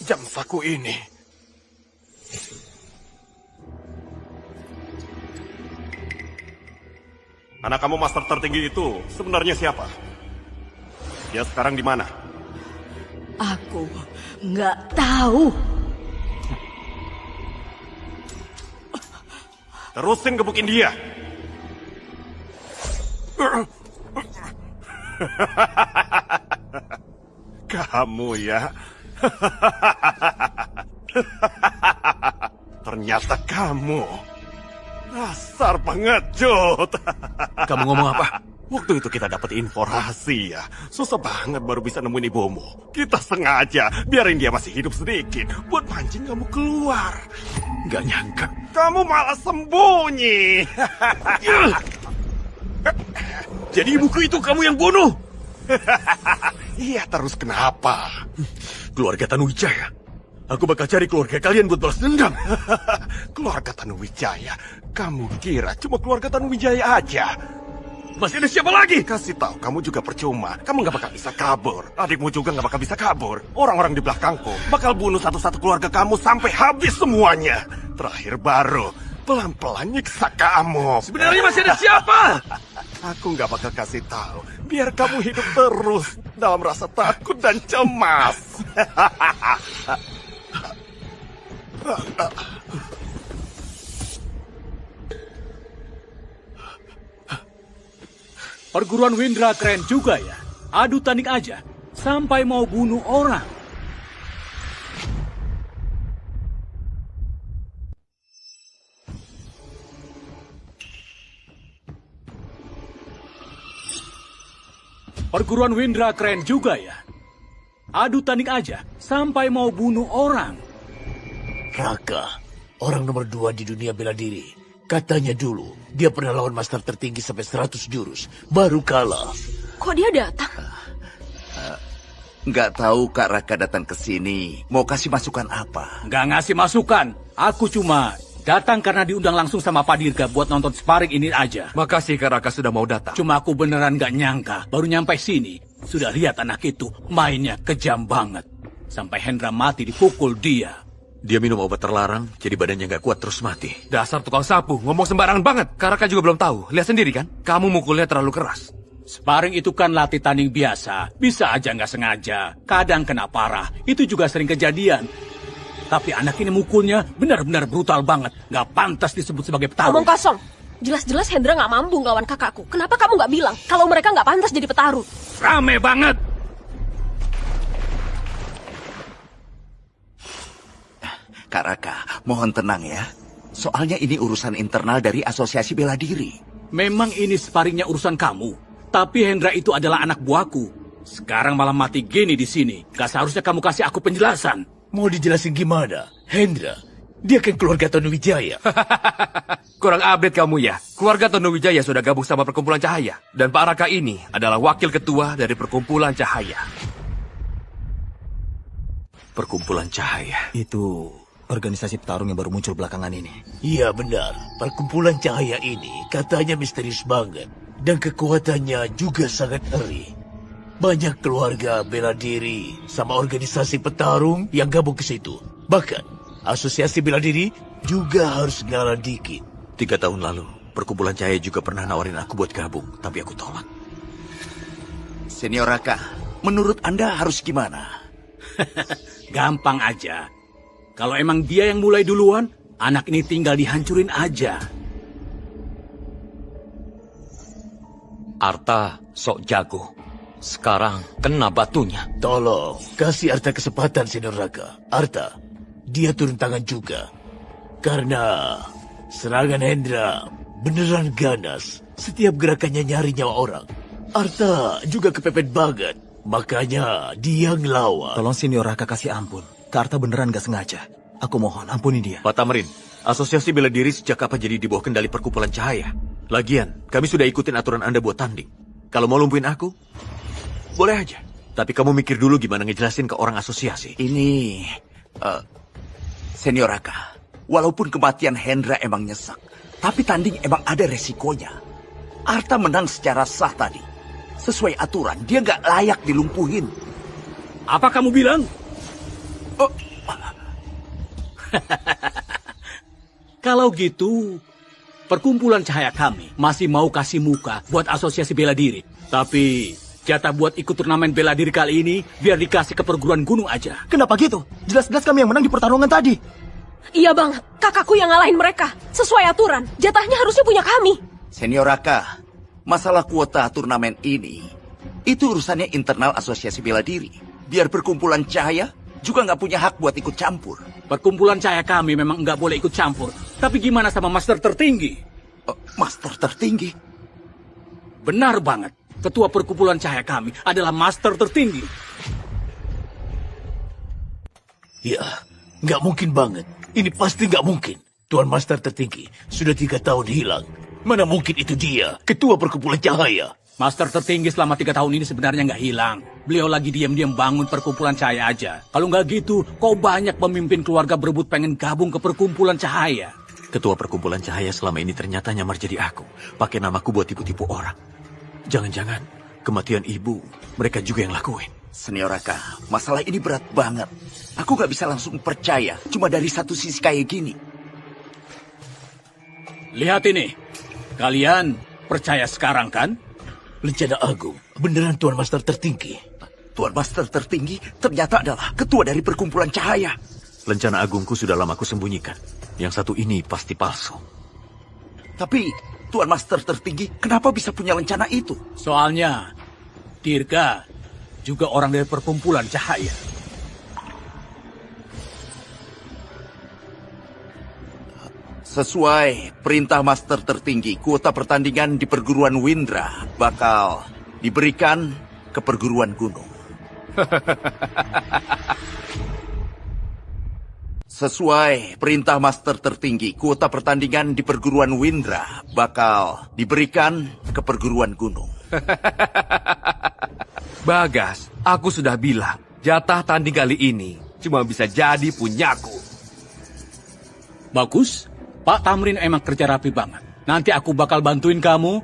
Jam saku ini. Anak kamu master tertinggi itu sebenarnya siapa? Dia sekarang di mana? Aku nggak tahu. Terusin gebukin dia. Kamu ya. Ternyata kamu. Dasar pengecut. Kamu ngomong apa? Waktu itu kita dapat informasi ya. Susah banget baru bisa nemuin ibumu. Kita sengaja biarin dia masih hidup sedikit buat mancing kamu keluar. Gak nyangka. Kamu malah sembunyi. Jadi ibuku itu kamu yang bunuh? Iya, terus kenapa? Keluarga Tanuwijaya. Aku bakal cari keluarga kalian buat balas dendam. Keluarga Tanuwijaya? Kamu kira cuma keluarga Tanuwijaya aja? Masih ada siapa lagi? Kasih tahu, kamu juga percuma. Kamu nggak bakal bisa kabur. Adikmu juga nggak bakal bisa kabur. Orang-orang di belakangku bakal bunuh satu-satu keluarga kamu sampai habis semuanya. Terakhir baru pelan-pelan nyiksa kamu. Sebenarnya masih ada siapa? Aku nggak bakal kasih tahu. Biar kamu hidup terus dalam rasa takut dan cemas. Perguruan Windra keren juga ya. Adu tanding aja, sampai mau bunuh orang. Perguruan Windra keren juga ya. Adu tanding aja, sampai mau bunuh orang. Raka, orang nomor 2 di dunia bela diri. Katanya dulu, dia pernah lawan master tertinggi sampai 100 jurus, baru kalah. Kok dia datang? Nggak tahu Kak Raka datang ke sini. Mau kasih masukan apa? Nggak ngasih masukan. Aku cuma Datang karena diundang langsung sama Pak Dirga buat nonton sparring ini aja. Makasih Kak Raka sudah mau datang. Cuma aku beneran gak nyangka, baru nyampe sini, sudah lihat anak itu mainnya kejam banget. Sampai Hendra mati dipukul dia. Dia minum obat terlarang, jadi badannya nggak kuat terus mati. Dasar tukang sapu, ngomong sembarangan banget. Kak Raka juga belum tahu. Lihat sendiri kan, kamu mukulnya terlalu keras. Sparring itu kan latih tanding biasa. Bisa aja nggak sengaja. Kadang kena parah. Itu juga sering kejadian. Tapi anak ini mukulnya benar-benar brutal banget. Nggak pantas disebut sebagai petarung. Omong kosong. Jelas-jelas Hendra nggak mampu ngelawan kakakku. Kenapa kamu nggak bilang kalau mereka nggak pantas jadi petarung? Rame banget. Kak Raka, mohon tenang ya. Soalnya ini urusan internal dari Asosiasi Bela Diri. Memang ini sparringnya urusan kamu. Tapi Hendra itu adalah anak buahku. Sekarang malah mati gini di sini. Gak seharusnya kamu kasih aku penjelasan. Mau dijelasin gimana? Hendra, dia kan keluarga Tonuwijaya. Kurang update kamu ya. Keluarga Tonuwijaya sudah gabung sama Perkumpulan Cahaya. Dan Pak Raka ini adalah wakil ketua dari Perkumpulan Cahaya. Perkumpulan Cahaya. Itu organisasi petarung yang baru muncul belakangan ini. Iya benar, perkumpulan cahaya ini katanya misterius banget. Dan kekuatannya juga sangat ngeri. Banyak keluarga bela diri sama organisasi petarung yang gabung ke situ. Bahkan, asosiasi bela diri juga harus ngalah dikit. 3 tahun lalu, Perkumpulan Cahaya juga pernah nawarin aku buat gabung, tapi aku tolak. Senior Raka, menurut Anda harus gimana? Gampang aja. Kalau emang dia yang mulai duluan, anak ini tinggal dihancurin aja. Arta sok jago. Sekarang kena batunya. Tolong, kasih Arta kesempatan, Senior Raka. Arta, dia turun tangan juga. Karena serangan Hendra beneran ganas. Setiap gerakannya nyari nyawa orang. Arta juga kepepet banget. Makanya dia ngelawan. Tolong Senior Raka kasih ampun. Kak Arta beneran gak sengaja. Aku mohon, ampuni dia. Pak Tamrin, Asosiasi Bela Diri sejak kapan jadi di bawah kendali Perkumpulan Cahaya? Lagian, kami sudah ikutin aturan Anda buat tanding. Kalau mau lumpuhin aku, boleh aja. Tapi kamu mikir dulu gimana ngejelasin ke orang asosiasi. Ini, Senior Raka, walaupun kematian Hendra emang nyesek, tapi tanding emang ada resikonya. Arta menang secara sah tadi. Sesuai aturan, dia gak layak dilumpuhin. Apa kamu bilang? Kalau gitu, Perkumpulan Cahaya kami masih mau kasih muka buat asosiasi bela diri. Tapi jatah buat ikut turnamen bela diri kali ini biar dikasih ke perguruan gunung aja. Kenapa gitu? Jelas-jelas kami yang menang di pertarungan tadi. Iya bang, kakakku yang ngalahin mereka. Sesuai aturan, jatahnya harusnya punya kami. Senior Raka, masalah kuota turnamen ini, itu urusannya internal Asosiasi Bela Diri. Biar Perkumpulan Cahaya juga nggak punya hak buat ikut campur. Perkumpulan Cahaya kami memang nggak boleh ikut campur. Tapi gimana sama master tertinggi? Master tertinggi? Benar banget. Ketua Perkumpulan Cahaya kami adalah master tertinggi. Ya, nggak mungkin banget. Ini pasti nggak mungkin. Tuan Master tertinggi sudah 3 tahun hilang. Mana mungkin itu dia, Ketua Perkumpulan Cahaya. Master tertinggi selama 3 tahun ini sebenarnya nggak hilang. Beliau lagi diam-diam bangun Perkumpulan Cahaya aja. Kalau nggak gitu, kok banyak pemimpin keluarga berebut pengen gabung ke Perkumpulan Cahaya. Ketua Perkumpulan Cahaya selama ini ternyata nyamar jadi aku. Pakai namaku buat tipu-tipu orang. Jangan-jangan kematian ibu mereka juga yang lakuin. Senior Raka, masalah ini berat banget. Aku nggak bisa langsung percaya cuma dari satu sisi kayak gini. Lihat ini. Kalian percaya sekarang kan? Lencana Agung, beneran Tuan Master tertinggi. Tuan Master tertinggi ternyata adalah ketua dari Perkumpulan Cahaya. Lencana agungku sudah lama aku sembunyikan. Yang satu ini pasti palsu. Tapi Tuan Master tertinggi kenapa bisa punya lencana itu? Soalnya Dirga juga orang dari Perkumpulan Cahaya. Sesuai perintah Master tertinggi, kuota pertandingan di perguruan Windra bakal diberikan ke perguruan gunung. Sesuai perintah Master tertinggi, kuota pertandingan di perguruan Windra bakal diberikan ke perguruan gunung. Bagas, aku sudah bilang, jatah tanding kali ini cuma bisa jadi punyaku. Bagus. Pak Tamrin emang kerja rapi banget. Nanti aku bakal bantuin kamu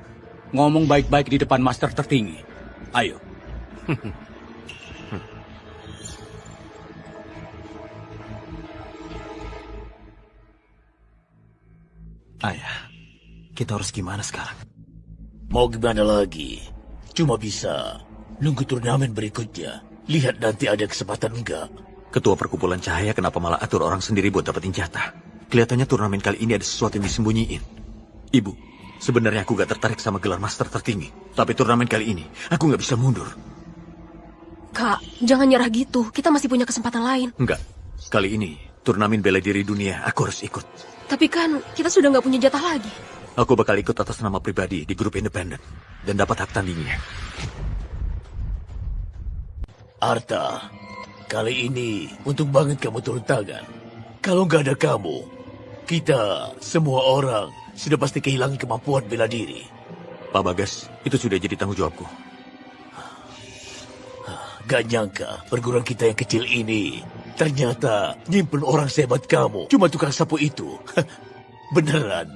ngomong baik-baik di depan master tertinggi. Ayo. Ayah, kita harus gimana sekarang? Mau gimana lagi? Cuma bisa nunggu turnamen berikutnya. Lihat nanti ada kesempatan enggak. Ketua perkumpulan cahaya kenapa malah atur orang sendiri buat dapetin jatah? Kelihatannya turnamen kali ini ada sesuatu yang disembunyiin. Ibu, sebenarnya aku gak tertarik sama gelar master tertinggi. Tapi turnamen kali ini, aku gak bisa mundur. Kak, jangan nyerah gitu. Kita masih punya kesempatan lain. Enggak, kali ini turnamen bela diri dunia aku harus ikut. Tapi kan kita sudah nggak punya jatah lagi. Aku bakal ikut atas nama pribadi di grup independen dan dapat hak tandingnya. Arta, kali ini untung banget kamu turun tangan. Kalau nggak ada kamu, kita semua orang sudah pasti kehilangan kemampuan bela diri. Pak Bagas, itu sudah jadi tanggung jawabku. Gak nyangka perguruan kita yang kecil ini ternyata nyimpen orang sehebat kamu. Cuma tukang sapu itu. Beneran.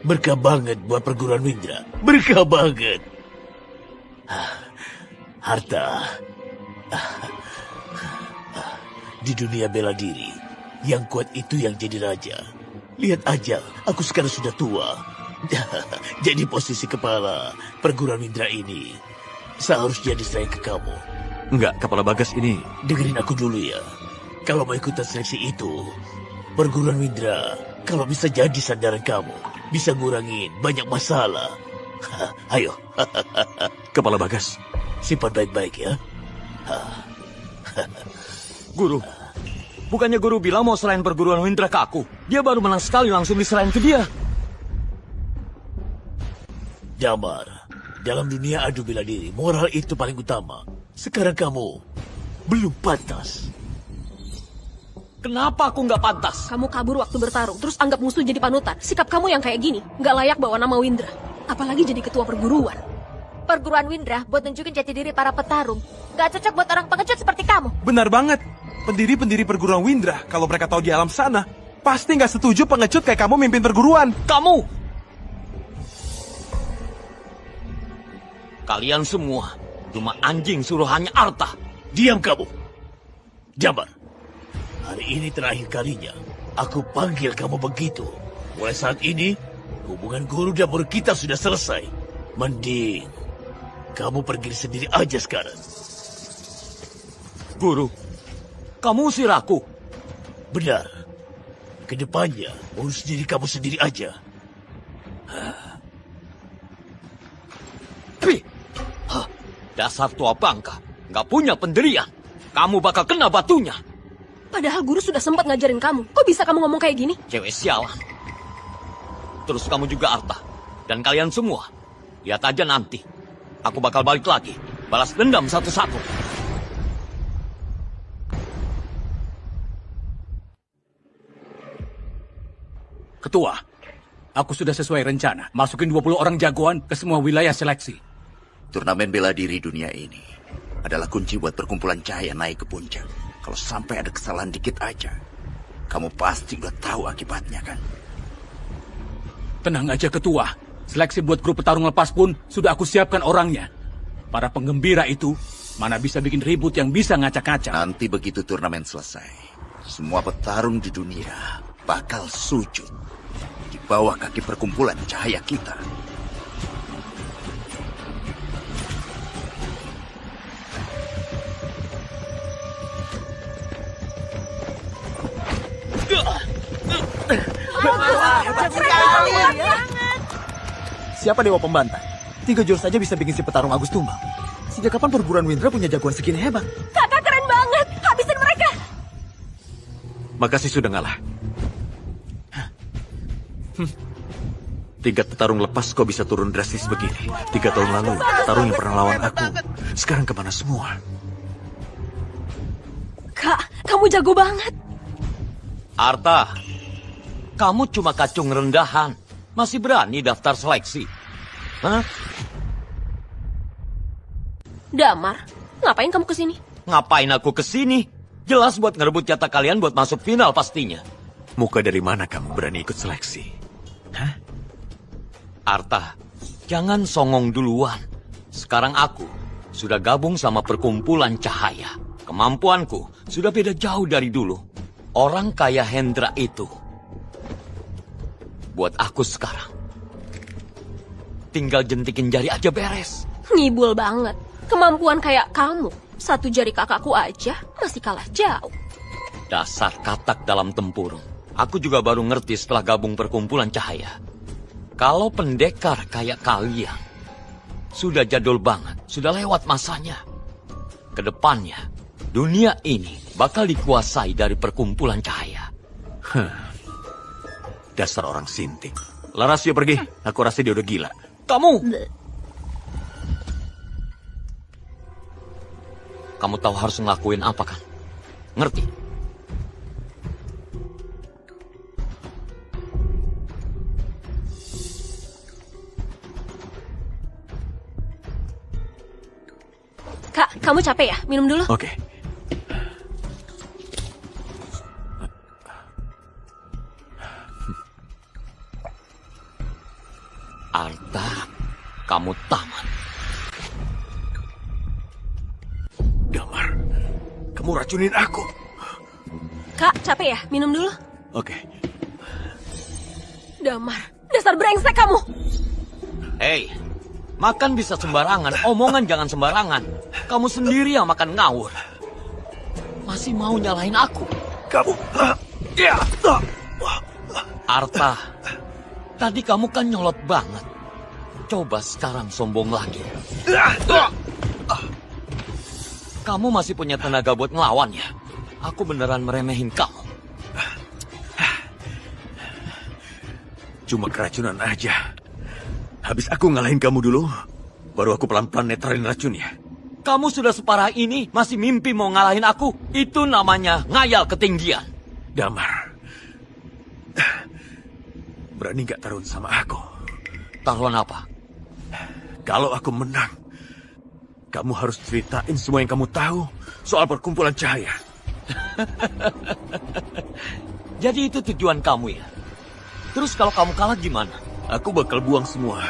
Berkah banget buat perguruan Windra. Berkah banget. Harta. Di dunia bela diri, yang kuat itu yang jadi raja. Lihat aja, aku sekarang sudah tua. Jadi posisi kepala perguruan Windra ini seharusnya diserahkan ke kamu. Enggak, Kepala Bagas ini... Dengerin aku dulu ya. Kalau mau ikutan seleksi itu, perguruan Windra, kalau bisa jadi sandaran kamu, bisa ngurangin banyak masalah. Ayo. Kepala Bagas. Simpan baik-baik ya. Guru, bukannya guru bilang mau serahin perguruan Windra ke aku? Dia baru menang sekali langsung diserahin ke dia. Damar, dalam dunia adu bela diri, moral itu paling utama. Sekarang kamu belum pantas. Kenapa aku nggak pantas? Kamu kabur waktu bertarung, terus anggap musuh jadi panutan. Sikap kamu yang kayak gini, nggak layak bawa nama Windra. Apalagi jadi ketua perguruan. Perguruan Windra buat nunjukin jati diri para petarung. Gak cocok buat orang pengecut seperti kamu. Benar banget. Pendiri-pendiri perguruan Windra, kalau mereka tahu di alam sana, pasti nggak setuju pengecut kayak kamu mimpin perguruan. Kamu! Kalian semua cuma anjing suruhannya Arta. Diam kamu. Jamar, hari ini terakhir kalinya aku panggil kamu begitu. Mulai saat ini, hubungan guru dan murid kita sudah selesai. Mending kamu pergi sendiri aja sekarang. Guru, kamu usir aku. Benar. Kedepannya, urus diri kamu sendiri aja. Dasar tua bangka, nggak punya pendirian. Kamu bakal kena batunya. Padahal guru sudah sempat ngajarin kamu. Kok bisa kamu ngomong kayak gini? Cewek sialan. Terus kamu juga Arta. Dan kalian semua. Lihat aja nanti. Aku bakal balik lagi. Balas dendam satu-satu. Ketua, aku sudah sesuai rencana. Masukin 20 orang jagoan ke semua wilayah seleksi. Turnamen bela diri dunia ini adalah kunci buat perkumpulan cahaya naik ke puncak. Kalau sampai ada kesalahan dikit aja, kamu pasti udah tahu akibatnya kan? Tenang aja Ketua. Seleksi buat grup petarung lepas pun sudah aku siapkan orangnya. Para penggembira itu mana bisa bikin ribut yang bisa ngacak-ngacak. Nanti begitu turnamen selesai, semua petarung di dunia bakal sujud di bawah kaki perkumpulan cahaya kita. Siapa dewa pembantai? 3 jurus saja bisa bikin si petarung Agus tumbang. Sejak kapan perguruan Windra punya jagoan segini hebat? Kakak keren banget. Habisin mereka. Makasih sudah ngalah. Tingkat petarung lepas kok bisa turun drastis begini. 3 tahun lalu, petarung yang pernah lawan aku, sekarang kemana semua? Kak, kamu jago banget. Arta, kamu cuma kacung rendahan. Masih berani daftar seleksi? Hah? Damar, ngapain kamu kesini? Ngapain aku kesini? Jelas buat ngerebut jatah kalian buat masuk final pastinya. Muka dari mana kamu berani ikut seleksi? Hah? Arta, jangan songong duluan. Sekarang aku sudah gabung sama perkumpulan cahaya. Kemampuanku sudah beda jauh dari dulu. Orang kaya Hendra itu buat aku sekarang tinggal jentikin jari aja beres. Ngibul banget. Kemampuan kayak kamu, satu jari kakakku aja masih kalah jauh. Dasar katak dalam tempurung. Aku juga baru ngerti setelah gabung perkumpulan cahaya. Kalau pendekar kayak kalian sudah jadul banget, sudah lewat masanya. Kedepannya, dunia ini bakal dikuasai dari perkumpulan cahaya. Dasar orang sinting. Laras, yuk pergi. Aku rasa dia udah gila. Kamu tahu harus ngelakuin apa kan? Ngerti? Kak, kamu capek ya? Minum dulu. Oke. Arta, kamu tamat. Damar, kamu racunin aku. Kak, capek ya? Minum dulu. Oke. Damar, dasar brengsek kamu. Hei, makan bisa sembarangan, omongan jangan sembarangan. Kamu sendiri yang makan ngawur. Masih mau nyalahin aku? Kamu... Arta, tadi kamu kan nyolot banget. Coba sekarang sombong lagi. Kamu masih punya tenaga buat ngelawan ya? Aku beneran meremehin kamu. Cuma keracunan aja. Habis aku ngalahin kamu dulu, baru aku pelan-pelan netralin racunnya. Kamu sudah separah ini, masih mimpi mau ngalahin aku? Itu namanya ngayal ketinggian. Damar, berani gak taruhan sama aku? Taruhan apa? Kalau aku menang, kamu harus ceritain semua yang kamu tahu soal perkumpulan cahaya. Jadi itu tujuan kamu ya? Terus kalau kamu kalah gimana? Aku bakal buang semua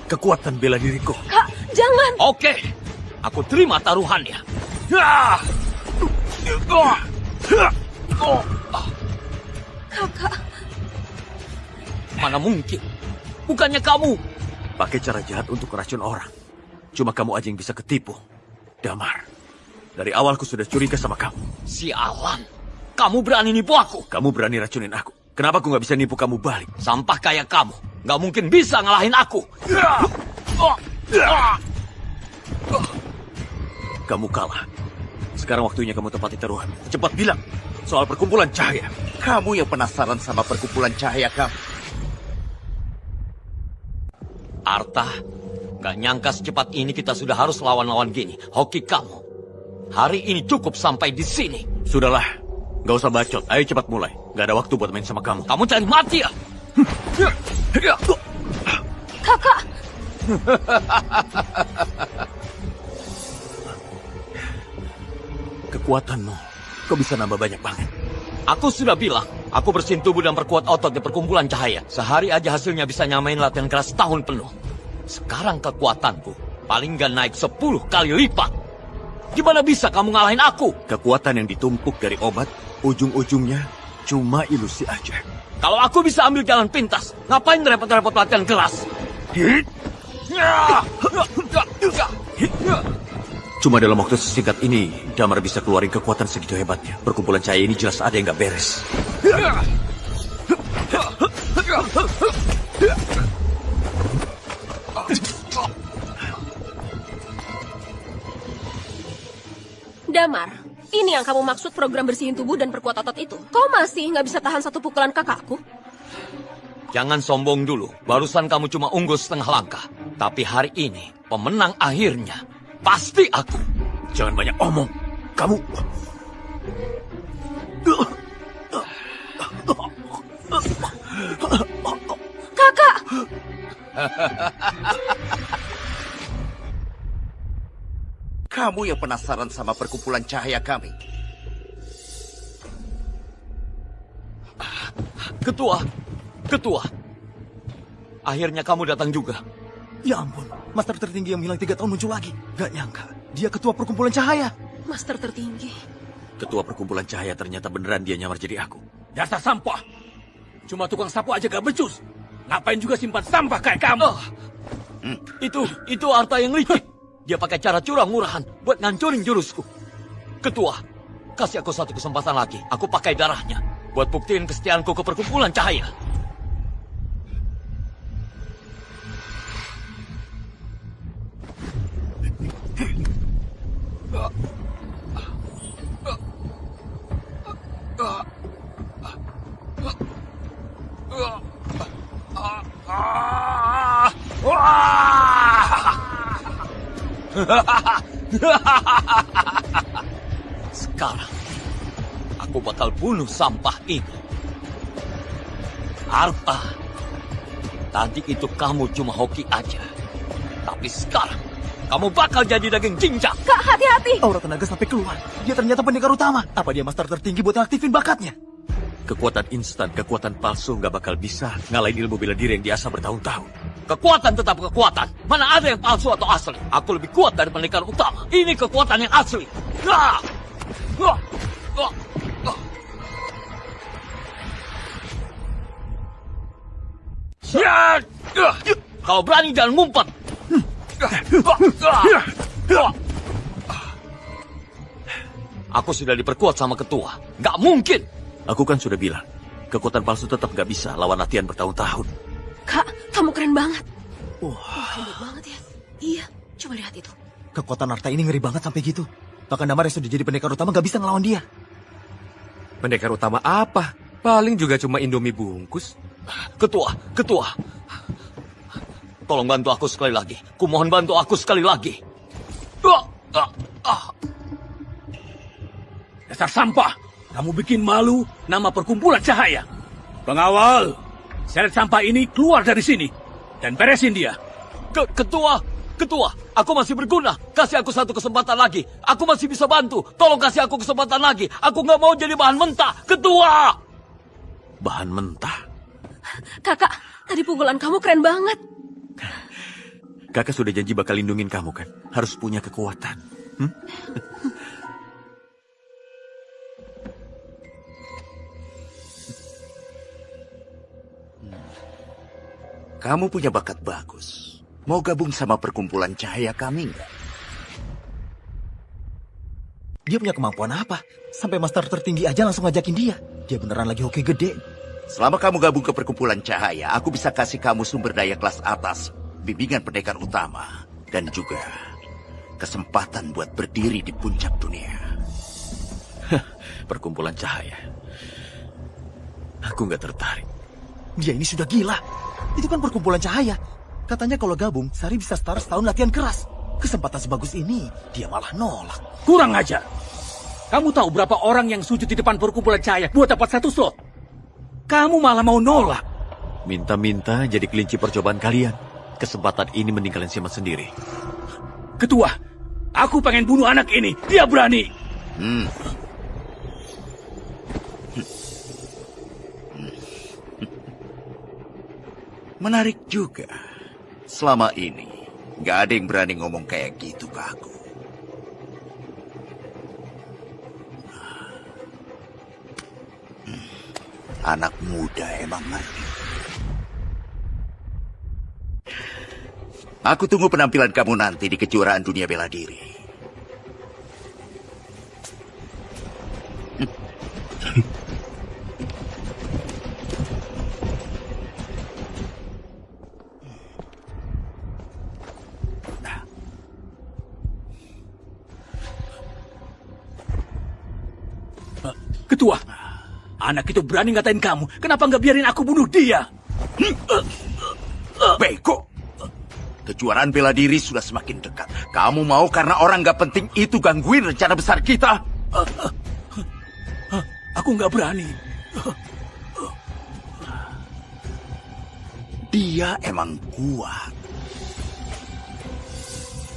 kekuatan bela diriku. Kak, jangan. Oke, aku terima taruhannya. Kakak. Mana mungkin? Bukannya kamu. Pakai cara jahat untuk meracun orang. Cuma kamu aja yang bisa ketipu. Damar, dari awal aku sudah curiga sama kamu. Sialan, kamu berani nipu aku. Kamu berani racunin aku. Kenapa aku nggak bisa nipu kamu balik? Sampah kayak kamu, nggak mungkin bisa ngalahin aku. Kamu kalah. Sekarang waktunya kamu tepati taruhan. Cepat bilang soal perkumpulan cahaya. Kamu yang penasaran sama perkumpulan cahaya kamu. Arta, nggak nyangka secepat ini kita sudah harus lawan-lawan gini. Hoki kamu. Hari ini cukup sampai di sini. Sudahlah, nggak usah bacot. Ayo cepat mulai. Nggak ada waktu buat main sama kamu. Kamu cari mati ya? Kakak. Kekuatanmu, kok bisa nambah banyak banget? Aku sudah bilang, aku bersihin tubuh dan perkuat otot di perkumpulan cahaya. Sehari aja hasilnya bisa nyamain latihan keras tahun penuh. Sekarang kekuatanku paling nggak naik 10 kali lipat. Gimana bisa kamu ngalahin aku? Kekuatan yang ditumpuk dari obat, ujung-ujungnya cuma ilusi aja. Kalau aku bisa ambil jalan pintas, ngapain repot-repot latihan keras? Cuma dalam waktu sesingkat ini, Damar bisa keluarin kekuatan segitu hebatnya. Perkumpulan cahaya ini jelas ada yang nggak beres. Damar, ini yang kamu maksud program bersihin tubuh dan perkuat otot itu? Kau masih nggak bisa tahan satu pukulan kakakku? Jangan sombong dulu. Barusan kamu cuma unggul setengah langkah. Tapi hari ini, pemenang akhirnya pasti aku. Jangan banyak omong. Kamu... Kakak! Kamu yang penasaran sama perkumpulan cahaya kami. Ketua. Akhirnya kamu datang juga. Ya ampun, Master tertinggi yang hilang 3 tahun muncul lagi. Gak nyangka, dia ketua perkumpulan cahaya. Master tertinggi. Ketua perkumpulan cahaya ternyata beneran dia nyamar jadi aku. Dasar sampah. Cuma tukang sapu aja gak becus. Ngapain juga simpan sampah kayak kamu? Itu Arta yang licik. Dia pakai cara curang murahan buat ngancurin jurusku. Ketua, kasih aku satu kesempatan lagi. Aku pakai darahnya buat buktiin kesetiaanku ke perkumpulan cahaya. Sekarang aku bakal bunuh sampah ini. Arta, tadi itu kamu cuma hoki aja. Tapi sekarang kamu bakal jadi daging cincang. Kak, hati-hati. Aura tenaga sampai keluar. Dia ternyata pendekar utama. Apa dia master tertinggi buat aktifin bakatnya? Kekuatan instan, kekuatan palsu nggak bakal bisa ngalahin ilmu bela diri yang diasah bertahun-tahun. Kekuatan tetap kekuatan. Mana ada yang palsu atau asli? Aku lebih kuat dari pendekar utama. Ini kekuatan yang asli. Kalau berani jangan ngumpet. Aku sudah diperkuat sama ketua. Gak mungkin. Aku kan sudah bilang, kekuatan palsu tetap nggak bisa lawan latihan bertahun-tahun. Kak, kamu keren banget. Wah, hebat banget ya. Iya, coba lihat itu. Kekuatan Arta ini ngeri banget sampai gitu. Bahkan Damar yang sudah jadi pendekar utama gak bisa ngelawan dia. Pendekar utama apa? Paling juga cuma Indomie bungkus. Ketua. Tolong bantu aku sekali lagi. Kumohon bantu aku sekali lagi. Dasar sampah. Kamu bikin malu nama perkumpulan cahaya. Pengawal, seret sampah ini keluar dari sini. Dan beresin dia. Ketua, aku masih berguna. Kasih aku satu kesempatan lagi. Aku masih bisa bantu. Tolong kasih aku kesempatan lagi. Aku nggak mau jadi bahan mentah. Ketua! Bahan mentah? Kakak, tadi pukulan kamu keren banget. Kakak sudah janji bakal lindungin kamu kan? Harus punya kekuatan. Kamu punya bakat bagus. Mau gabung sama perkumpulan cahaya kami nggak? Dia punya kemampuan apa? Sampai master tertinggi aja langsung ngajakin dia. Dia beneran lagi hoki gede. Selama kamu gabung ke perkumpulan cahaya, aku bisa kasih kamu sumber daya kelas atas, bimbingan pendekar utama, dan juga kesempatan buat berdiri di puncak dunia. Perkumpulan cahaya. Aku nggak tertarik. Dia ini sudah gila. Itu kan perkumpulan cahaya. Katanya kalau gabung, Sari bisa setara setahun latihan keras. Kesempatan sebagus ini, dia malah nolak. Kurang ajar. Kamu tahu berapa orang yang sujud di depan perkumpulan cahaya buat dapat 1 slot? Kamu malah mau nolak. Minta-minta jadi kelinci percobaan kalian. Kesempatan ini mending kalian simpan sendiri. Ketua, aku pengen bunuh anak ini. Dia berani. Menarik juga. Selama ini, nggak ada yang berani ngomong kayak gitu ke aku. Anak muda emang ngerti. Aku tunggu penampilan kamu nanti di kejuaraan dunia bela diri. Ketua, anak itu berani ngatain kamu. Kenapa nggak biarin aku bunuh dia? Bego. Kejuaraan bela diri sudah semakin dekat. Kamu mau karena orang nggak penting itu gangguin rencana besar kita? Aku nggak berani. Dia emang kuat.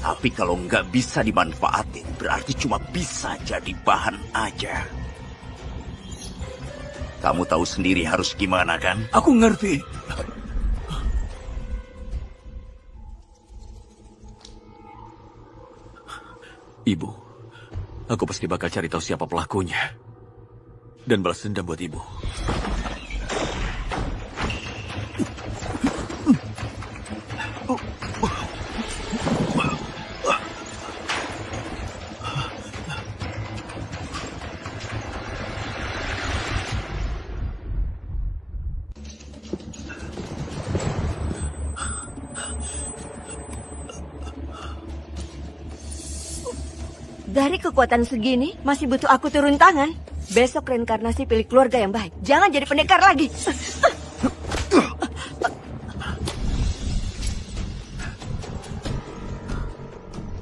Tapi kalau nggak bisa dimanfaatin, berarti cuma bisa jadi bahan aja. Kamu tahu sendiri harus gimana kan? Aku ngerti. Ibu, aku pasti bakal cari tahu siapa pelakunya. Dan balas dendam buat ibu. Dari kekuatan segini, masih butuh aku turun tangan. Besok reinkarnasi pilih keluarga yang baik. Jangan jadi pendekar lagi.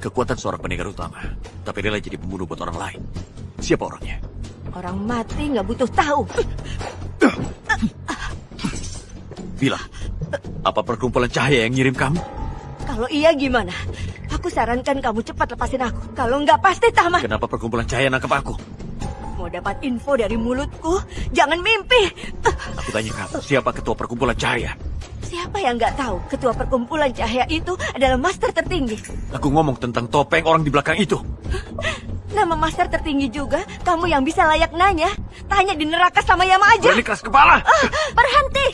Kekuatan seorang pendekar utama, tapi rela jadi pembunuh buat orang lain. Siapa orangnya? Orang mati nggak butuh tahu. Bilang, apa perkumpulan cahaya yang ngirim kamu? Kalau iya gimana? Aku sarankan kamu cepat lepasin aku. Kalau nggak pasti tamat. Kenapa perkumpulan cahaya nangkep aku? Mau dapat info dari mulutku? Jangan mimpi. Aku tanya kamu, siapa ketua perkumpulan cahaya? Siapa yang nggak tahu ketua perkumpulan cahaya itu adalah master tertinggi? Aku ngomong tentang topeng orang di belakang itu. Nama master tertinggi juga, kamu yang bisa layak nanya. Tanya di neraka sama Yama aja. Berani keras kepala. Berhenti.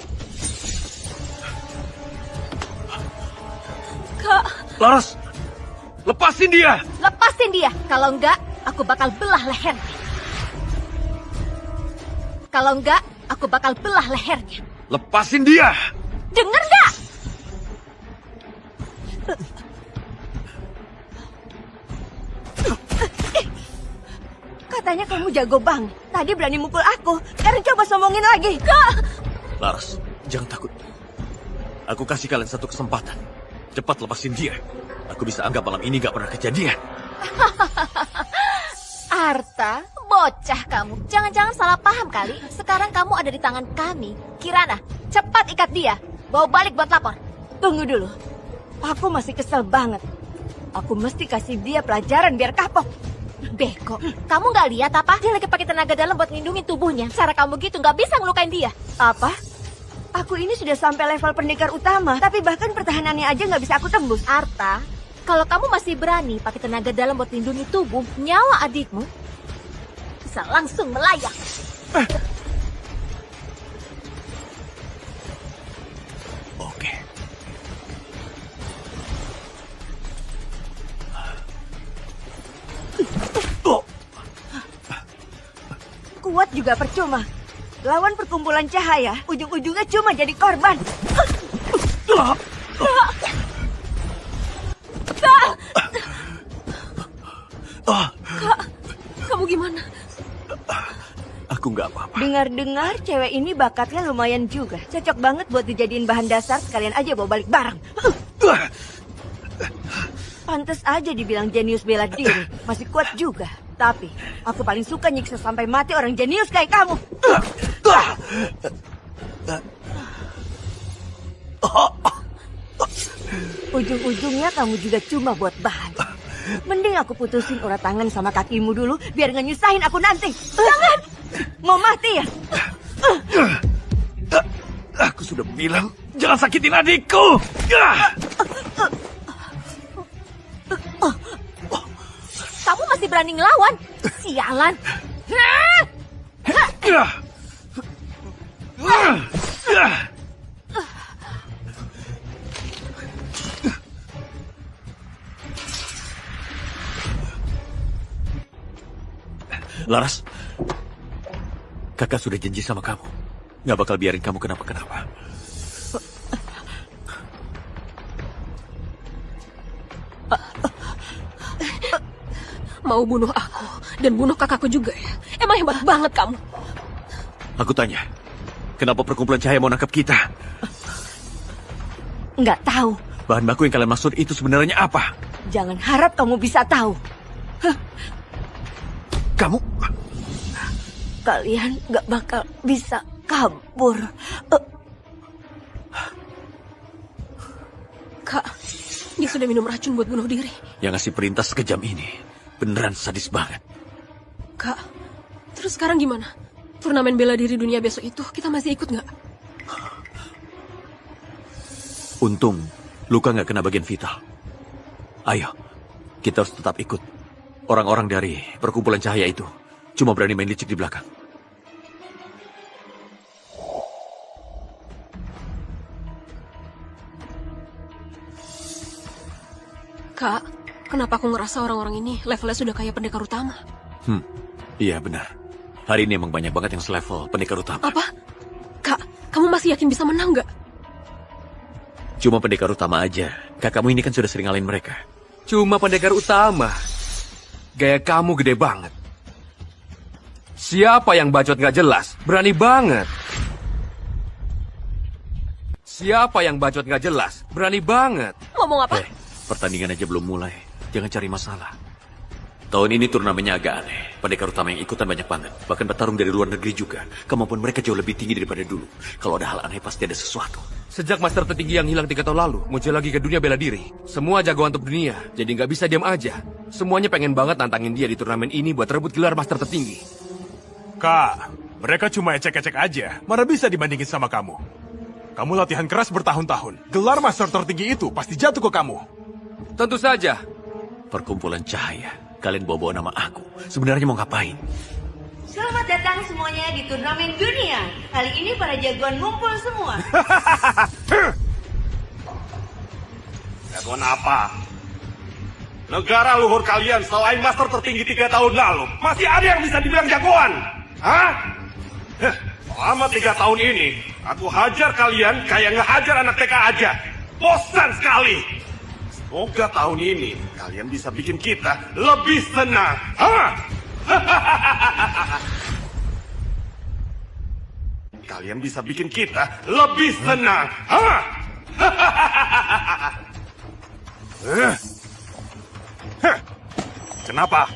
Kak. Laras, lepasin dia. Lepasin dia. Kalau enggak, aku bakal belah lehernya. Kalau enggak, aku bakal belah lehernya. Lepasin dia. Dengar nggak? Katanya kamu jago banget. Tadi berani mukul aku. Sekarang coba sombongin lagi. Kak! Laras, jangan takut. Aku kasih kalian satu kesempatan. Cepat lepasin dia. Aku bisa anggap malam ini gak pernah kejadian. Arta, bocah kamu. Jangan-jangan salah paham kali. Sekarang kamu ada di tangan kami. Kirana, cepat ikat dia. Bawa balik buat lapor. Tunggu dulu. Aku masih kesel banget. Aku mesti kasih dia pelajaran biar kapok. Beko, kamu nggak lihat apa? Dia lagi pakai tenaga dalam buat ngelindungin tubuhnya. Cara kamu gitu nggak bisa ngelukain dia. Apa? Aku ini sudah sampai level pendekar utama, tapi bahkan pertahanannya aja nggak bisa aku tembus. Arta, kalau kamu masih berani pakai tenaga dalam buat lindungi tubuh, nyawa adikmu bisa langsung melayang. Oke. Kuat juga percuma. Lawan perkumpulan cahaya, ujung-ujungnya cuma jadi korban. Kak, kamu gimana? Aku nggak apa-apa. Dengar-dengar cewek ini bakatnya lumayan juga. Cocok banget buat dijadiin bahan dasar, sekalian aja bawa balik barang. Pantes aja dibilang jenius bela diri. Masih kuat juga. Tapi, aku paling suka nyiksa sampai mati orang jenius kayak kamu. Ujung-ujungnya kamu juga cuma buat bahan. Mending aku putusin urat tangan sama kakimu dulu, biar nggak nyusahin aku nanti. Jangan! Mau mati ya? Aku sudah bilang, jangan sakitin adikku. Kamu masih berani ngelawan? Sialan. Laras, kakak sudah janji sama kamu. Nggak bakal biarin kamu kenapa-kenapa. Mau bunuh aku dan bunuh kakakku juga ya? Emang hebat banget kamu. Aku tanya, kenapa perkumpulan cahaya mau nangkap kita? Nggak tahu. Bahan baku yang kalian maksud itu sebenarnya apa? Jangan harap kamu bisa tahu. Kamu? Kalian nggak bakal bisa kabur. Kak, dia sudah minum racun buat bunuh diri. Yang ngasih perintah sekejam ini beneran sadis banget. Kak, terus sekarang gimana? turnamen bela diri dunia besok itu kita masih ikut nggak? Untung luka nggak kena bagian vital. Ayo, kita harus tetap ikut. Orang-orang dari perkumpulan cahaya itu cuma berani main licik di belakang. Kak, kenapa aku ngerasa orang-orang ini levelnya sudah kayak pendekar utama? Iya benar. Hari ini emang banyak banget yang selevel pendekar utama. Apa? Kak, kamu masih yakin bisa menang nggak? Cuma pendekar utama aja. Kak, kamu ini kan sudah sering ngalahin mereka. Cuma pendekar utama. Gaya kamu gede banget. Siapa yang bacot nggak jelas? Berani banget. Siapa yang bacot nggak jelas? Berani banget. Ngomong apa? Pertandingan aja belum mulai. Jangan cari masalah. Tahun ini turnamennya agak aneh. Pendekar utama yang ikutan banyak banget. Bahkan bertarung dari luar negeri juga. Kemampuan mereka jauh lebih tinggi daripada dulu. Kalau ada hal aneh pasti ada sesuatu. Sejak master tertinggi yang hilang 3 tahun lalu muncul lagi ke dunia bela diri. Semua jagoan top dunia, jadi nggak bisa diam aja. Semuanya pengen banget nantangin dia di turnamen ini buat rebut gelar master tertinggi. Kak, mereka cuma ecek-ecek aja. Mana bisa dibandingin sama kamu? Kamu latihan keras bertahun-tahun. Gelar master tertinggi itu pasti jatuh ke kamu. Tentu saja. Perkumpulan cahaya. Kalian bawa-bawa nama aku. Sebenarnya mau ngapain? Selamat datang semuanya di turnamen dunia. Kali ini para jagoan ngumpul semua. Jagoan apa? Negara luhur kalian selain master tertinggi 3 tahun lalu, masih ada yang bisa dibilang jagoan? Hah? Selama 3 tahun ini, aku hajar kalian kayak ngehajar anak TK aja. Bosan sekali. Semoga tahun ini kalian bisa bikin kita lebih senang. Hah? Kalian bisa bikin kita lebih senang. Hah? Kenapa?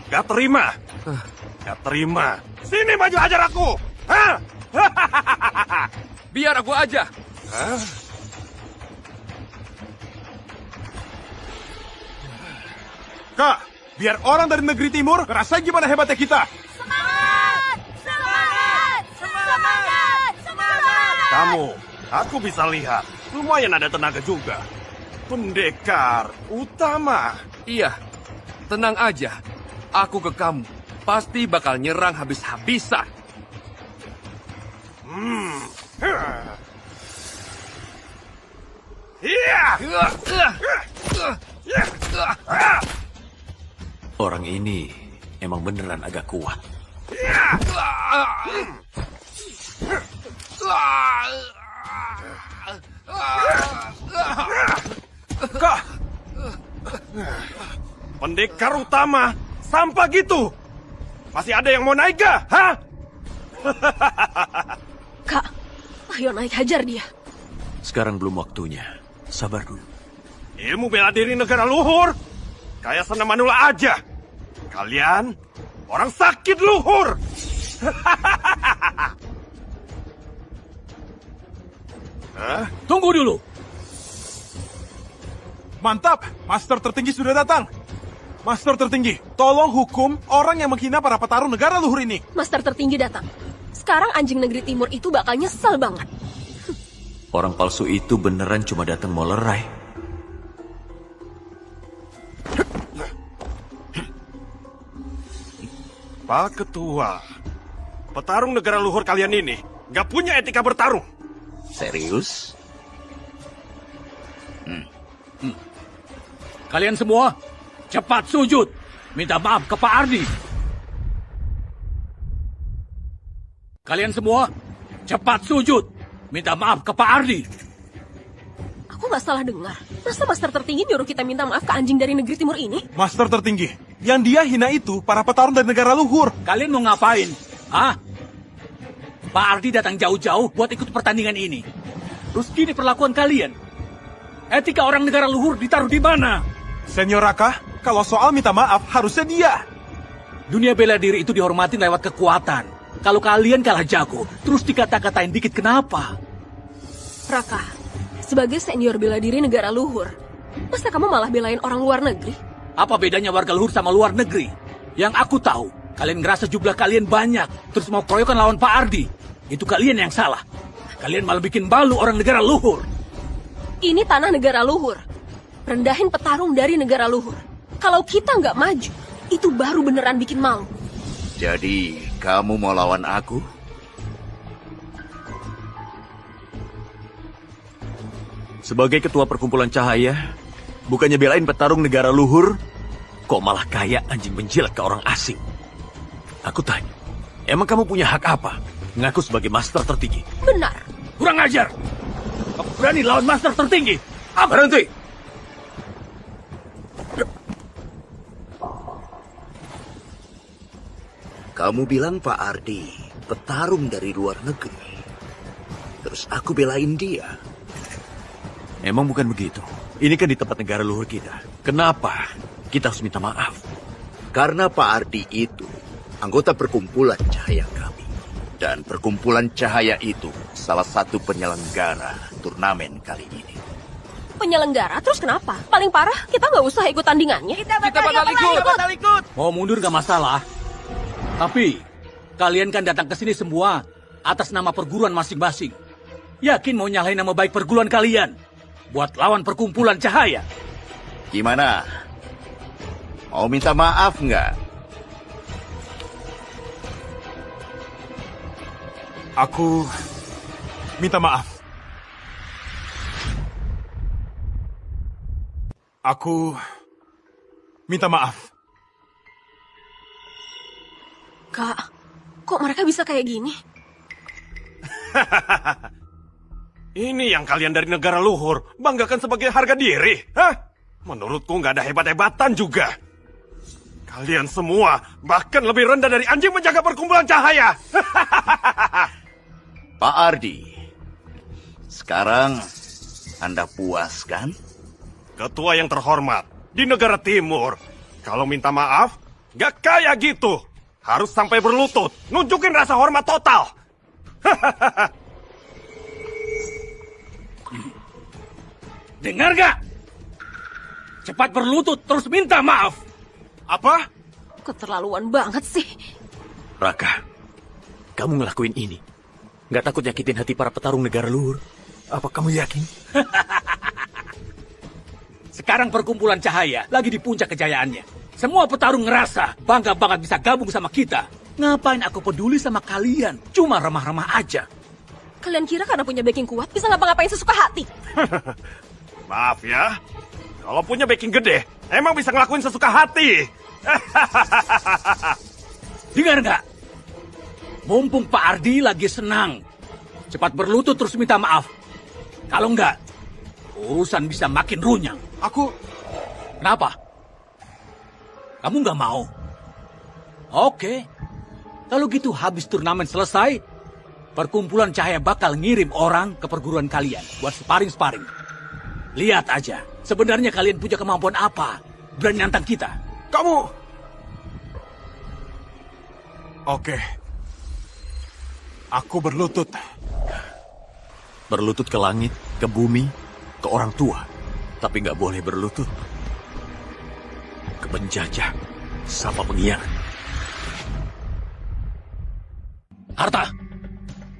Gak terima? Gak terima. Sini maju hajar aku. Hah? Biar aku aja. Hah? Kak, biar orang dari negeri timur ngerasain gimana hebatnya kita. Semangat! Semangat! Semangat! Semangat! Kamu, aku bisa lihat. Lumayan ada tenaga juga. Pendekar utama. Iya, tenang aja. Aku ke kamu. Pasti bakal nyerang habis-habisan. Iya. Orang ini emang beneran agak kuat. Kak, pendekar utama, sampah gitu. Masih ada yang mau naik gak? Hah? Kak, ayo naik hajar dia. Sekarang belum waktunya. Sabar dulu. Ilmu bela diri negara luhur. Kayak Sena Manula aja. Kalian orang sakit luhur. Tunggu dulu. Mantap, master tertinggi sudah datang. Master tertinggi, tolong hukum orang yang menghina para petarung negara luhur ini. Master tertinggi datang. Sekarang anjing negeri timur itu bakal nyesel banget. Orang palsu itu beneran cuma datang mau lerai. Pak Ketua, petarung negara luhur kalian ini gak punya etika bertarung. Serius? Kalian semua, cepat sujud. Minta maaf ke Pak Ardi. Kalian semua, cepat sujud. Minta maaf ke Pak Ardi. Aku nggak salah dengar. Masa master tertinggi nyuruh kita minta maaf ke anjing dari negeri timur ini? Master tertinggi, yang dia hina itu para petarung dari negara luhur. Kalian mau ngapain? Hah? Pak Ardi datang jauh-jauh buat ikut pertandingan ini. Terus gini perlakuan kalian. Etika orang negara luhur ditaruh di mana? Senior Raka, kalau soal minta maaf harusnya dia. Dunia bela diri itu dihormatin lewat kekuatan. Kalau kalian kalah jago, terus dikata-katain dikit kenapa? Raka, sebagai senior bela diri negara luhur, masa kamu malah belain orang luar negeri? Apa bedanya warga luhur sama luar negeri? Yang aku tahu, Kalian ngerasa jumlah kalian banyak, terus mau keroyokan lawan Pak Ardi. Itu kalian yang salah. Kalian malah bikin malu orang negara luhur. Ini tanah negara luhur. Rendahin petarung dari negara luhur. Kalau kita nggak maju, itu baru beneran bikin malu. Jadi, kamu mau lawan aku? Sebagai ketua perkumpulan cahaya, bukannya belain petarung negara luhur, kok malah kayak anjing menjilat ke orang asing. Aku tanya, emang kamu punya hak apa? Ngaku sebagai master tertinggi. Benar. Kurang ajar. Kamu berani lawan master tertinggi? Apa? Berhenti. Kamu bilang Pak Ardi, petarung dari luar negeri. Terus aku belain dia. Emang bukan begitu. Ini kan di tempat negara luhur kita. Kenapa kita harus minta maaf? Karena Pak Ardi itu anggota perkumpulan cahaya kami. Dan perkumpulan cahaya itu salah satu penyelenggara turnamen kali ini. Penyelenggara, terus kenapa? Paling parah, kita nggak usah ikut tandingannya. Kita bakal ikut. Mau mundur gak masalah. Tapi, kalian kan datang ke sini semua atas nama perguruan masing-masing. Yakin mau nyalahin nama baik perguruan kalian? Buat lawan perkumpulan cahaya. Gimana? Mau minta maaf nggak? Aku minta maaf. Aku minta maaf. Kak, kok mereka bisa kayak gini? Ini yang kalian dari negara luhur banggakan sebagai harga diri, hah? Menurutku nggak ada hebat-hebatan juga. Kalian semua bahkan lebih rendah dari anjing menjaga perkumpulan cahaya. Pak Ardi, sekarang Anda puas kan? Ketua yang terhormat di negara timur, kalau minta maaf, nggak kayak gitu. Harus sampai berlutut, nunjukin rasa hormat total. Dengar gak? Cepat berlutut terus minta maaf. Apa? Keterlaluan banget sih. Raka, kamu ngelakuin ini. Nggak takut nyakitin hati para petarung negara luhur? Apa kamu yakin? Sekarang perkumpulan cahaya lagi di puncak kejayaannya. Semua petarung ngerasa bangga banget bisa gabung sama kita. Ngapain aku peduli sama kalian? Cuma remah-remah aja. Kalian kira karena punya backing kuat bisa ngapa-ngapain sesuka hati? Maaf ya, kalau punya backing gede, emang bisa ngelakuin sesuka hati. Dengar nggak? Mumpung Pak Ardi lagi senang, cepat berlutut terus minta maaf. Kalau nggak, urusan bisa makin runyang. Kenapa? Kamu nggak mau? Oke. Kalau gitu habis turnamen selesai, perkumpulan cahaya bakal ngirim orang ke perguruan kalian buat sparring-sparring. Lihat aja, sebenarnya kalian punya kemampuan apa? Berani nantang kita. Kamu... Oke. Aku berlutut. Berlutut ke langit, ke bumi, ke orang tua. Tapi nggak boleh berlutut ke penjajah sama pengkhianat. Harta,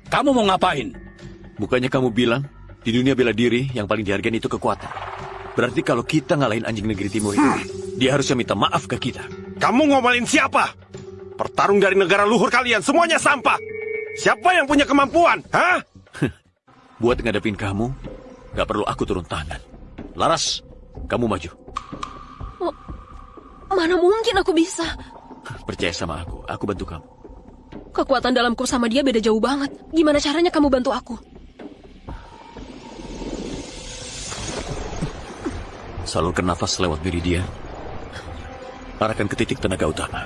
kamu mau ngapain? Bukannya kamu bilang di dunia bela diri yang paling dihargain itu kekuatan. Berarti kalau kita ngalahin anjing negeri timur itu, dia harusnya minta maaf ke kita. Kamu ngomelin siapa? Pertarung dari negara luhur kalian semuanya sampah. Siapa yang punya kemampuan? Hah? Buat ngadepin kamu, nggak perlu aku turun tangan. Laras, kamu maju. Oh, mana mungkin aku bisa? Percaya sama aku bantu kamu. Kekuatan dalamku sama dia beda jauh banget. Gimana caranya kamu bantu aku? Salurkan nafas lewat diri dia. Arahkan ke titik tenaga utama.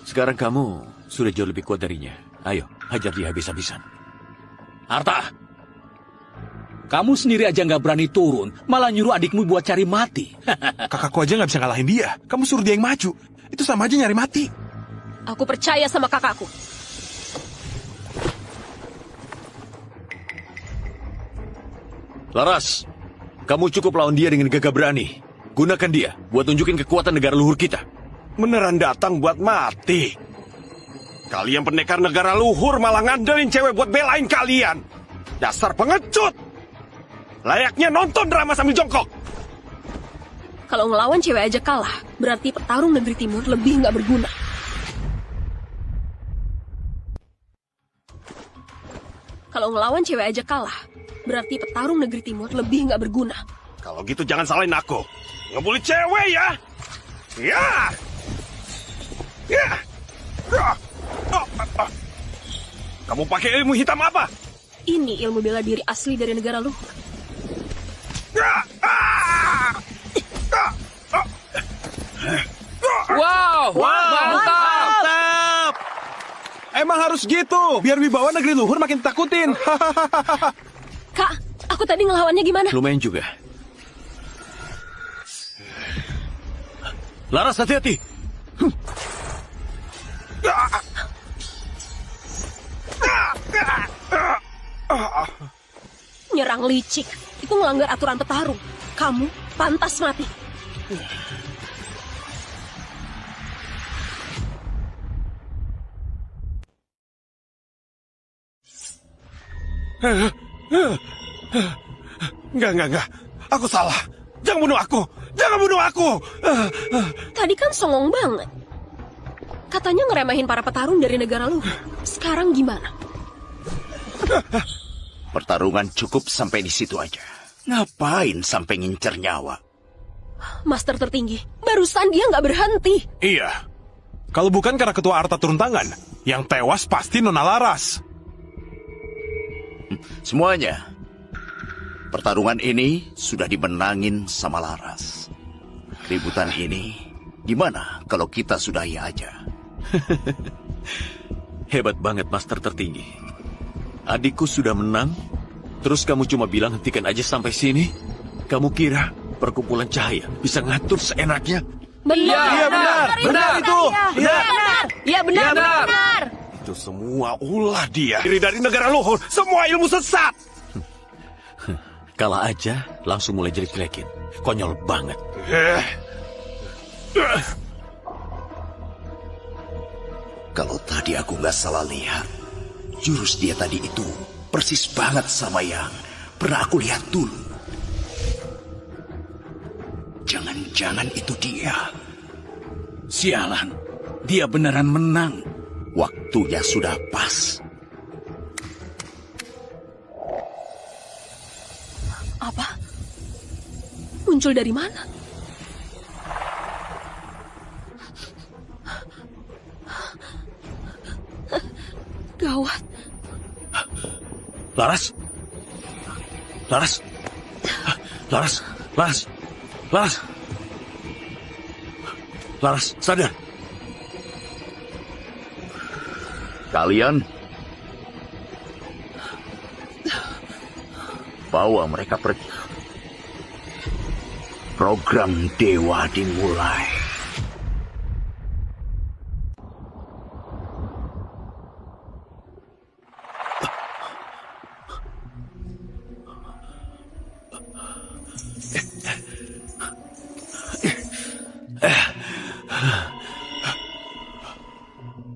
Sekarang kamu sudah jauh lebih kuat darinya. Ayo, hajar dia habis-habisan. Harta, kamu sendiri aja nggak berani turun, malah nyuruh adikmu buat cari mati. Kakakku aja nggak bisa ngalahin dia. Kamu suruh dia yang maju. Itu sama aja nyari mati. Aku percaya sama kakakku. Laras, Kamu cukup lawan dia dengan gagah berani. Gunakan dia buat tunjukin kekuatan negara luhur kita. Beneran datang buat mati. Kalian pendekar negara luhur malah ngandelin cewek buat belain kalian. Dasar pengecut. Layaknya nonton drama sambil jongkok. Kalau ngelawan cewek aja kalah, berarti petarung negeri timur lebih nggak berguna. Kalau ngelawan cewek aja kalah, berarti petarung negeri timur lebih nggak berguna. Kalau gitu jangan salahin aku. Ngebully cewek ya. Ya. Ya. Kamu pakai ilmu hitam apa? Ini ilmu bela diri asli dari negara luhur. Wow, mantap. Emang harus gitu, biar wibawa negeri luhur makin takutin. Kak, aku tadi ngelawannya gimana? Lumayan juga. Laras, hati-hati. Nyerang licik, itu melanggar aturan petarung. Kamu pantas mati. Enggak. Aku salah. Jangan bunuh aku. Jangan bunuh aku. Tadi kan songong banget. Katanya ngeremehin para petarung dari negara luhur. Sekarang gimana? Pertarungan cukup sampai di situ aja. Ngapain sampai ngincer nyawa? Master tertinggi, barusan dia nggak berhenti. Iya. Kalau bukan karena ketua Arta turun tangan, yang tewas pasti Nona Laras. Semuanya. Pertarungan ini sudah dimenangin sama Laras. Keributan ini gimana kalau kita sudahi aja? Hebat banget, Master tertinggi. Adikku sudah menang, terus kamu cuma bilang hentikan aja sampai sini? Kamu kira perkumpulan cahaya bisa ngatur seenaknya? Benar. Iya, benar itu. Iya benar. Itu semua ulah dia. Diri dari negara luhur, semua ilmu sesat. Kalah aja, langsung mulai jelek-jelekin. Konyol banget. Kalau tadi aku nggak salah lihat, jurus dia tadi itu persis banget sama yang pernah aku lihat dulu. Jangan-jangan itu dia. Sialan, dia beneran menang. Waktunya sudah pas. Apa? Muncul dari mana? Gawat. Laras? Laras? Laras? Laras? Laras? Laras, sadar. Kalian bawa mereka pergi. Program Dewa dimulai.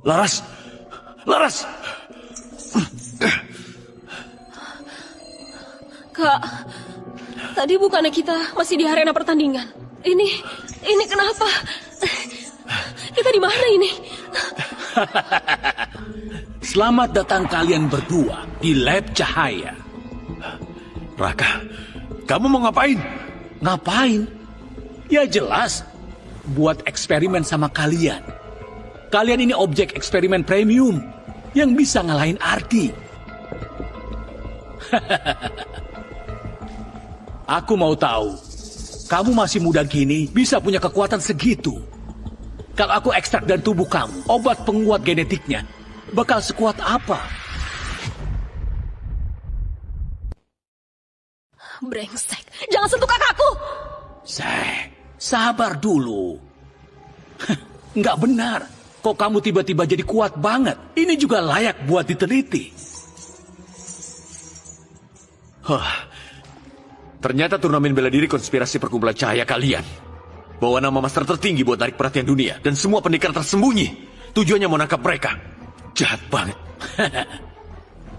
Laras! Laras! Kak, tadi bukannya kita masih di arena pertandingan? Ini kenapa? Kita di mana ini? Selamat datang kalian berdua di Lab Cahaya. Raka, kamu mau ngapain? Ngapain? Ya jelas, buat eksperimen sama kalian. Kalian ini objek eksperimen premium yang bisa ngalahin Arti. Aku mau tahu, kamu masih muda gini bisa punya kekuatan segitu. Kalau aku ekstrak dari tubuh kamu, obat penguat genetiknya bakal sekuat apa? Brengsek, jangan sentuh kakakku! Sabar dulu. Nggak benar. Kok kamu tiba-tiba jadi kuat banget? Ini juga layak buat diteliti. Ternyata turnamen bela diri konspirasi perkumpulan cahaya kalian. Bawa nama master tertinggi buat tarik perhatian dunia. Dan semua pendekar tersembunyi. Tujuannya mau nangkap mereka. Jahat banget.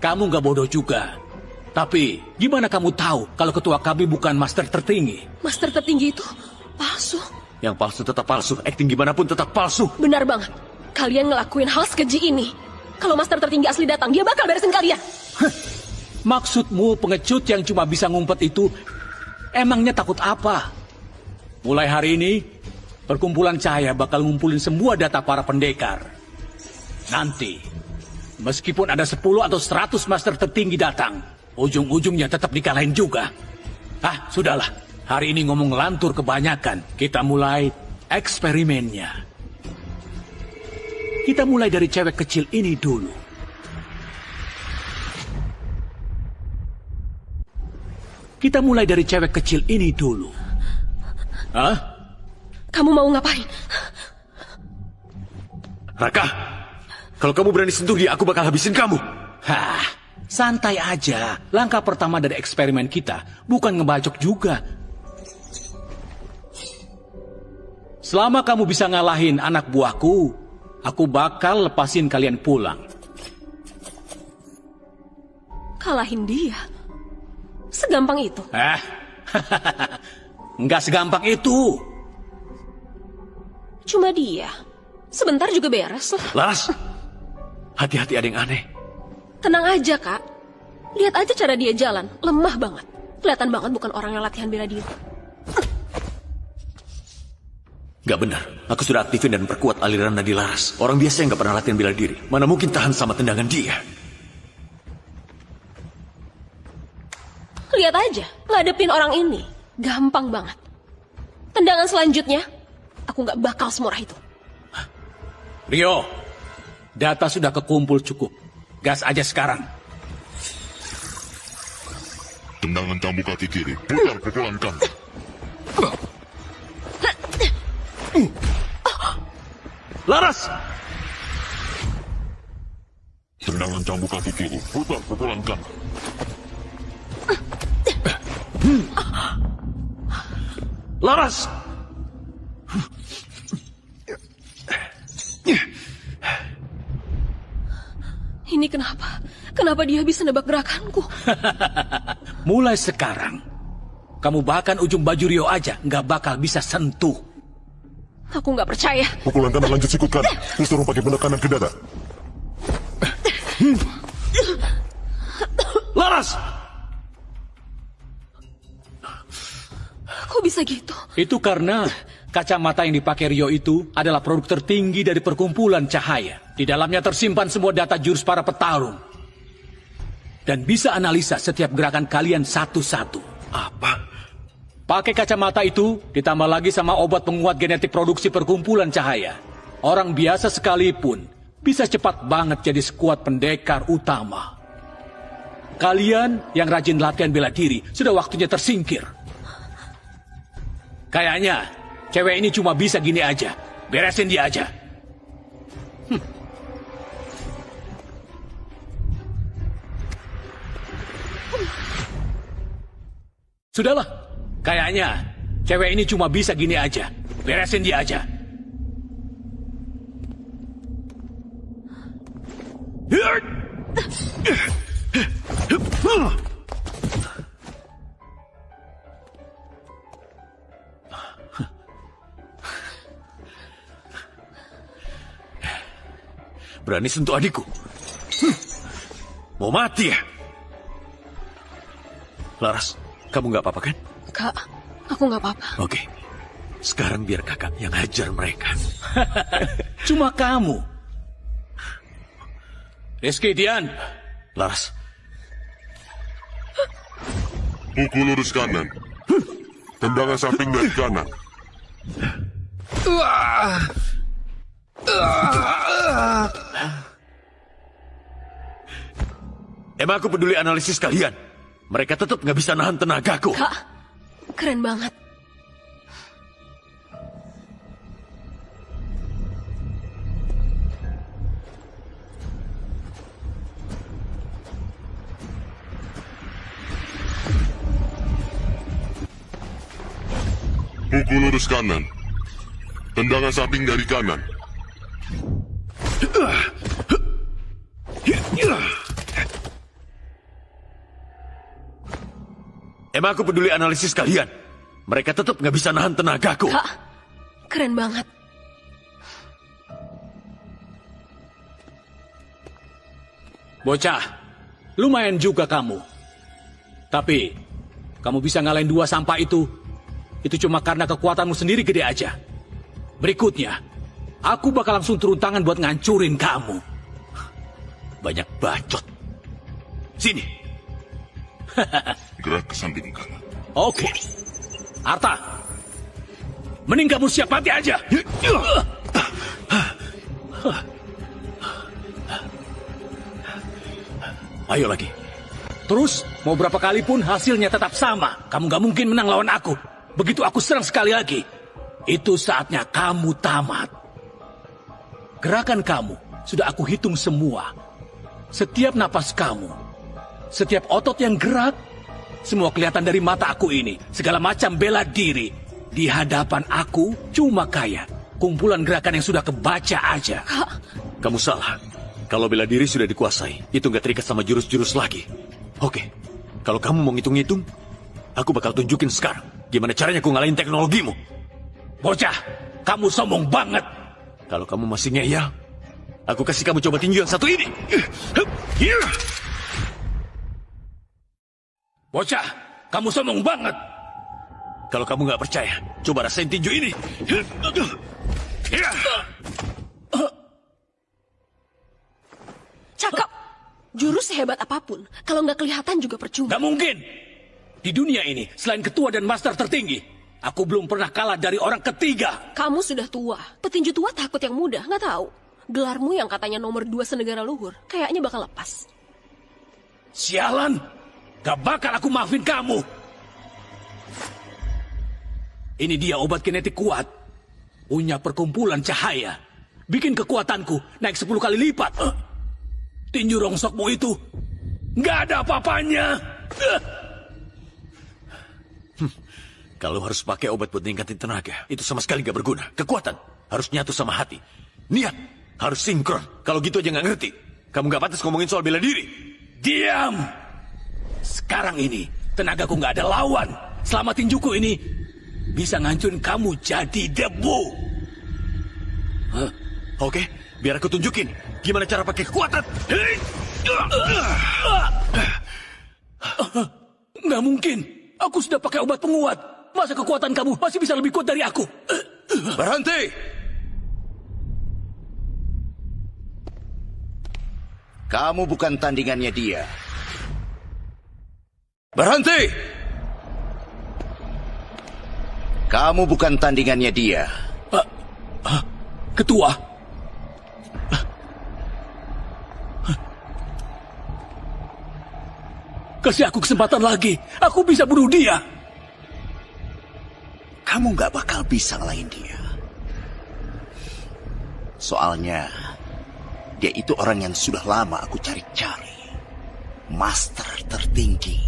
Kamu nggak bodoh juga. Tapi gimana kamu tahu kalau ketua kami bukan master tertinggi? Master tertinggi itu palsu. Yang palsu tetap palsu. Acting gimana pun tetap palsu. Benar banget. Kalian ngelakuin hal sekeji ini. Kalau master tertinggi asli datang, dia bakal beresin kalian. Maksudmu pengecut yang cuma bisa ngumpet itu emangnya takut apa? Mulai hari ini, perkumpulan cahaya bakal ngumpulin semua data para pendekar. Nanti, meskipun ada 10 atau 100 master tertinggi datang, ujung-ujungnya tetap dikalahin juga. Sudahlah. Hari ini ngomong lantur kebanyakan. Kita mulai eksperimennya. Kita mulai dari cewek kecil ini dulu. Kita mulai dari cewek kecil ini dulu. Hah? Kamu mau ngapain? Raka, kalau kamu berani sentuh dia, aku bakal habisin kamu. Santai aja. Langkah pertama dari eksperimen kita bukan ngebacok juga. Selama kamu bisa ngalahin anak buahku, aku bakal lepasin kalian pulang. Kalahin dia? Segampang itu? Nggak segampang itu. Cuma dia. Sebentar juga beres lah. Laras, hati-hati ada yang aneh. Tenang aja, Kak. Lihat aja cara dia jalan. Lemah banget. Kelihatan banget bukan orang yang latihan bela diri. Gak benar. Aku sudah aktifin dan perkuat aliran nadi Laras. Orang biasa yang gak pernah latihan bela diri. Mana mungkin tahan sama tendangan dia. Lihat aja. Ngadepin orang ini. Gampang banget. Tendangan selanjutnya, aku gak bakal semurah itu. Rio, data sudah kekumpul cukup. Gas aja sekarang. Tendangan cambuk kaki kiri. Putar pukulan kanan. Laras! Tendangan cambuk kaki kiri. Putar pukulan kanan. Laras! Ini kenapa? Kenapa dia bisa nebak gerakanku? Mulai sekarang, kamu bahkan ujung baju Rio aja nggak bakal bisa sentuh. Aku nggak percaya. Pukulan kanan lanjut sikut kanan. Terus turun pakai penekanan ke dada. Laras! Kok bisa gitu? Itu karena kacamata yang dipakai Rio itu adalah produk tertinggi dari perkumpulan cahaya. Di dalamnya tersimpan semua data jurus para petarung. Dan bisa analisa setiap gerakan kalian satu-satu. Apa? Pakai kacamata itu ditambah lagi sama obat penguat genetik produksi perkumpulan cahaya. Orang biasa sekalipun bisa cepat banget jadi skuad pendekar utama. Kalian yang rajin latihan bela diri sudah waktunya tersingkir. Kayaknya cewek ini cuma bisa gini aja. Beresin dia aja. Sudahlah. Kayaknya cewek ini cuma bisa gini aja. Beresin dia aja. Berani sentuh adikku? Mau mati ya? Laras, kamu nggak apa-apa kan? Kak, aku nggak apa-apa. Oke. Sekarang biar kakak yang hajar mereka. Cuma kamu. Rizky, Dian. Laras. Pukul lurus kanan. Tendangan samping dari kanan. Emang aku peduli analisis kalian? Mereka tetap nggak bisa nahan tenagaku. Kak, keren banget. Pukul lurus kanan. Tendangan samping dari kanan. Emang aku peduli analisis kalian? Mereka tetap nggak bisa nahan tenagaku. Kak, keren banget. Bocah, lumayan juga kamu. Tapi, kamu bisa ngalahin 2 sampah itu cuma karena kekuatanmu sendiri gede aja. Berikutnya, aku bakal langsung turun tangan buat ngancurin kamu. Banyak bacot. Sini. Gerak ke samping kanan. Oke. Arta, mending kamu siap mati aja. Ayo lagi. Terus, mau berapa kali pun hasilnya tetap sama. Kamu gak mungkin menang lawan aku. Begitu aku serang sekali lagi, itu saatnya kamu tamat. Gerakan kamu sudah aku hitung semua. Setiap napas kamu, setiap otot yang gerak, semua kelihatan dari mata aku ini. Segala macam bela diri. Di hadapan aku cuma kayak kumpulan gerakan yang sudah kebaca aja. Kamu salah. Kalau bela diri sudah dikuasai, itu nggak terikat sama jurus-jurus lagi. Oke, kalau kamu mau ngitung-ngitung, aku bakal tunjukin sekarang gimana caranya aku ngalahin teknologimu. Bocah, kamu sombong banget. Kalau kamu masih ngeyel, aku kasih kamu coba tinju yang satu ini. Bocah, kamu sombong banget. Kalau kamu nggak percaya, coba rasain tinju ini. Cakep. Jurus sehebat apapun, kalau nggak kelihatan juga percuma. Gak mungkin. Di dunia ini, selain ketua dan master tertinggi, aku belum pernah kalah dari orang ketiga. Kamu sudah tua. Petinju tua takut yang muda, nggak tahu. Gelarmu yang katanya nomor 2 senegara luhur, kayaknya bakal lepas. Sialan, gak bakal aku maafin kamu. Ini dia obat genetik kuat. Punya perkumpulan cahaya. Bikin kekuatanku naik 10 kali lipat. Tinju rongsokmu itu nggak ada apa-apanya. Kalau harus pakai obat buat ningkatin tenaga, itu sama sekali nggak berguna. Kekuatan harus nyatu sama hati. Niat harus sinkron. Kalau gitu aja nggak ngerti. Kamu nggak pantas ngomongin soal bela diri. Diam. Sekarang ini tenagaku nggak ada lawan. Selama tinjuku ini bisa ngancurin kamu jadi debu. Oke, biar aku tunjukin gimana cara pakai kekuatan. Nggak mungkin. Aku sudah pakai obat penguat. Masa kekuatan kamu masih bisa lebih kuat dari aku? Berhenti! Kamu bukan tandingannya dia. Berhenti! Kamu bukan tandingannya dia. Ketua. Kasih aku kesempatan lagi. Aku bisa bunuh dia. Kamu nggak bakal bisa ngalahin dia. Soalnya, dia itu orang yang sudah lama aku cari-cari. Master tertinggi.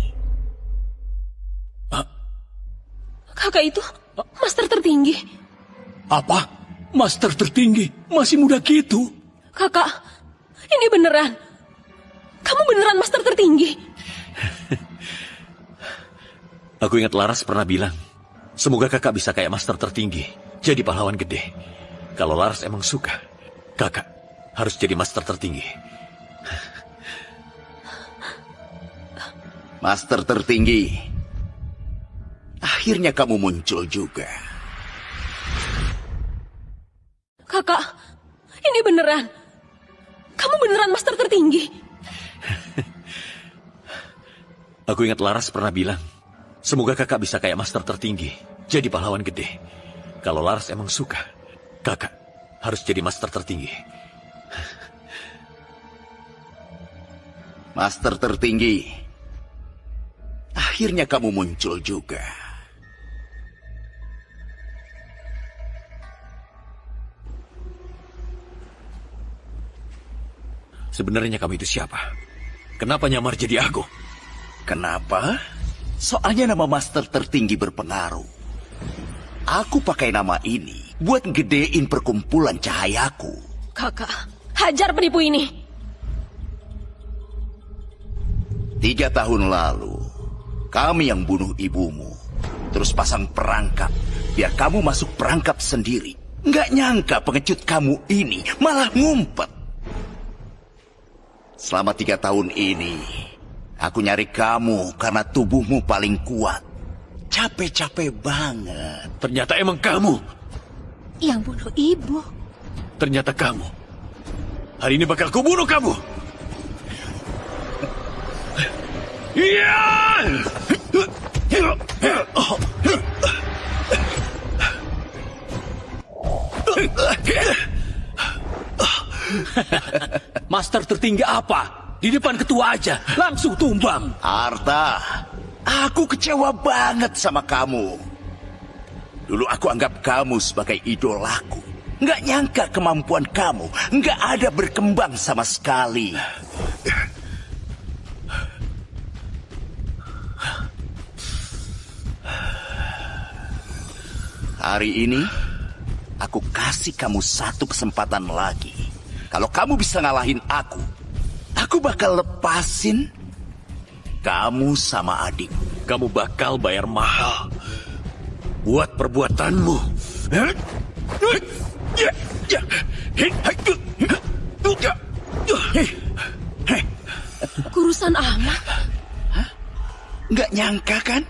Kakak itu master tertinggi. Apa? Master tertinggi? Masih muda gitu? Kakak, ini beneran. Kamu beneran master tertinggi. Aku ingat Laras pernah bilang, semoga kakak bisa kayak master tertinggi, jadi pahlawan gede. Kalau Laras emang suka, kakak harus jadi master tertinggi. Master tertinggi. Akhirnya kamu muncul juga. Kakak, ini beneran. Kamu beneran master tertinggi. Aku ingat Laras pernah bilang, semoga kakak bisa kayak master tertinggi, jadi pahlawan gede. Kalau Laras emang suka, kakak harus jadi master tertinggi. Master tertinggi. Akhirnya kamu muncul juga. Sebenarnya kamu itu siapa? Kenapa nyamar jadi aku? Kenapa? Soalnya nama master tertinggi berpengaruh. Aku pakai nama ini buat gedein perkumpulan cahayaku. Kakak, hajar penipu ini. 3 tahun lalu, kami yang bunuh ibumu. Terus pasang perangkap, biar kamu masuk perangkap sendiri. Nggak nyangka pengecut kamu ini malah ngumpet. Selama 3 tahun ini, aku nyari kamu karena tubuhmu paling kuat. Capek-capek banget. Ternyata emang kamu. Yang bunuh ibu. Ternyata kamu. Hari ini bakal kubunuh kamu. Iya! Master tertinggi apa? Di depan ketua aja, langsung tumbang. Arta, aku kecewa banget sama kamu. Dulu aku anggap kamu sebagai idolaku. Nggak nyangka kemampuan kamu nggak ada berkembang sama sekali. Hari ini, aku kasih kamu 1 kesempatan lagi. Kalau kamu bisa ngalahin aku bakal lepasin kamu sama adik. Kamu bakal bayar mahal buat perbuatanmu. Kurusan amat. Nggak nyangka kan?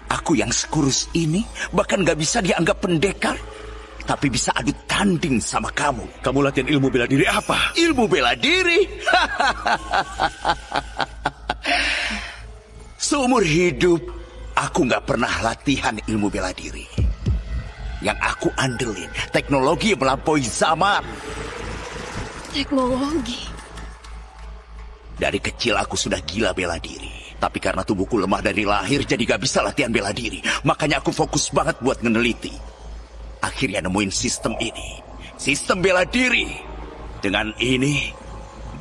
Aku yang sekurus ini bahkan nggak bisa dianggap pendekar. Tapi bisa adu tanding sama kamu. Kamu latihan ilmu bela diri apa? Ilmu bela diri? Seumur hidup, aku nggak pernah latihan ilmu bela diri. Yang aku andelin, teknologi yang melampaui zaman. Teknologi? Dari kecil aku sudah gila bela diri. Tapi karena tubuhku lemah dari lahir, jadi gak bisa latihan bela diri. Makanya aku fokus banget buat meneliti. Akhirnya nemuin sistem ini. Sistem bela diri. Dengan ini,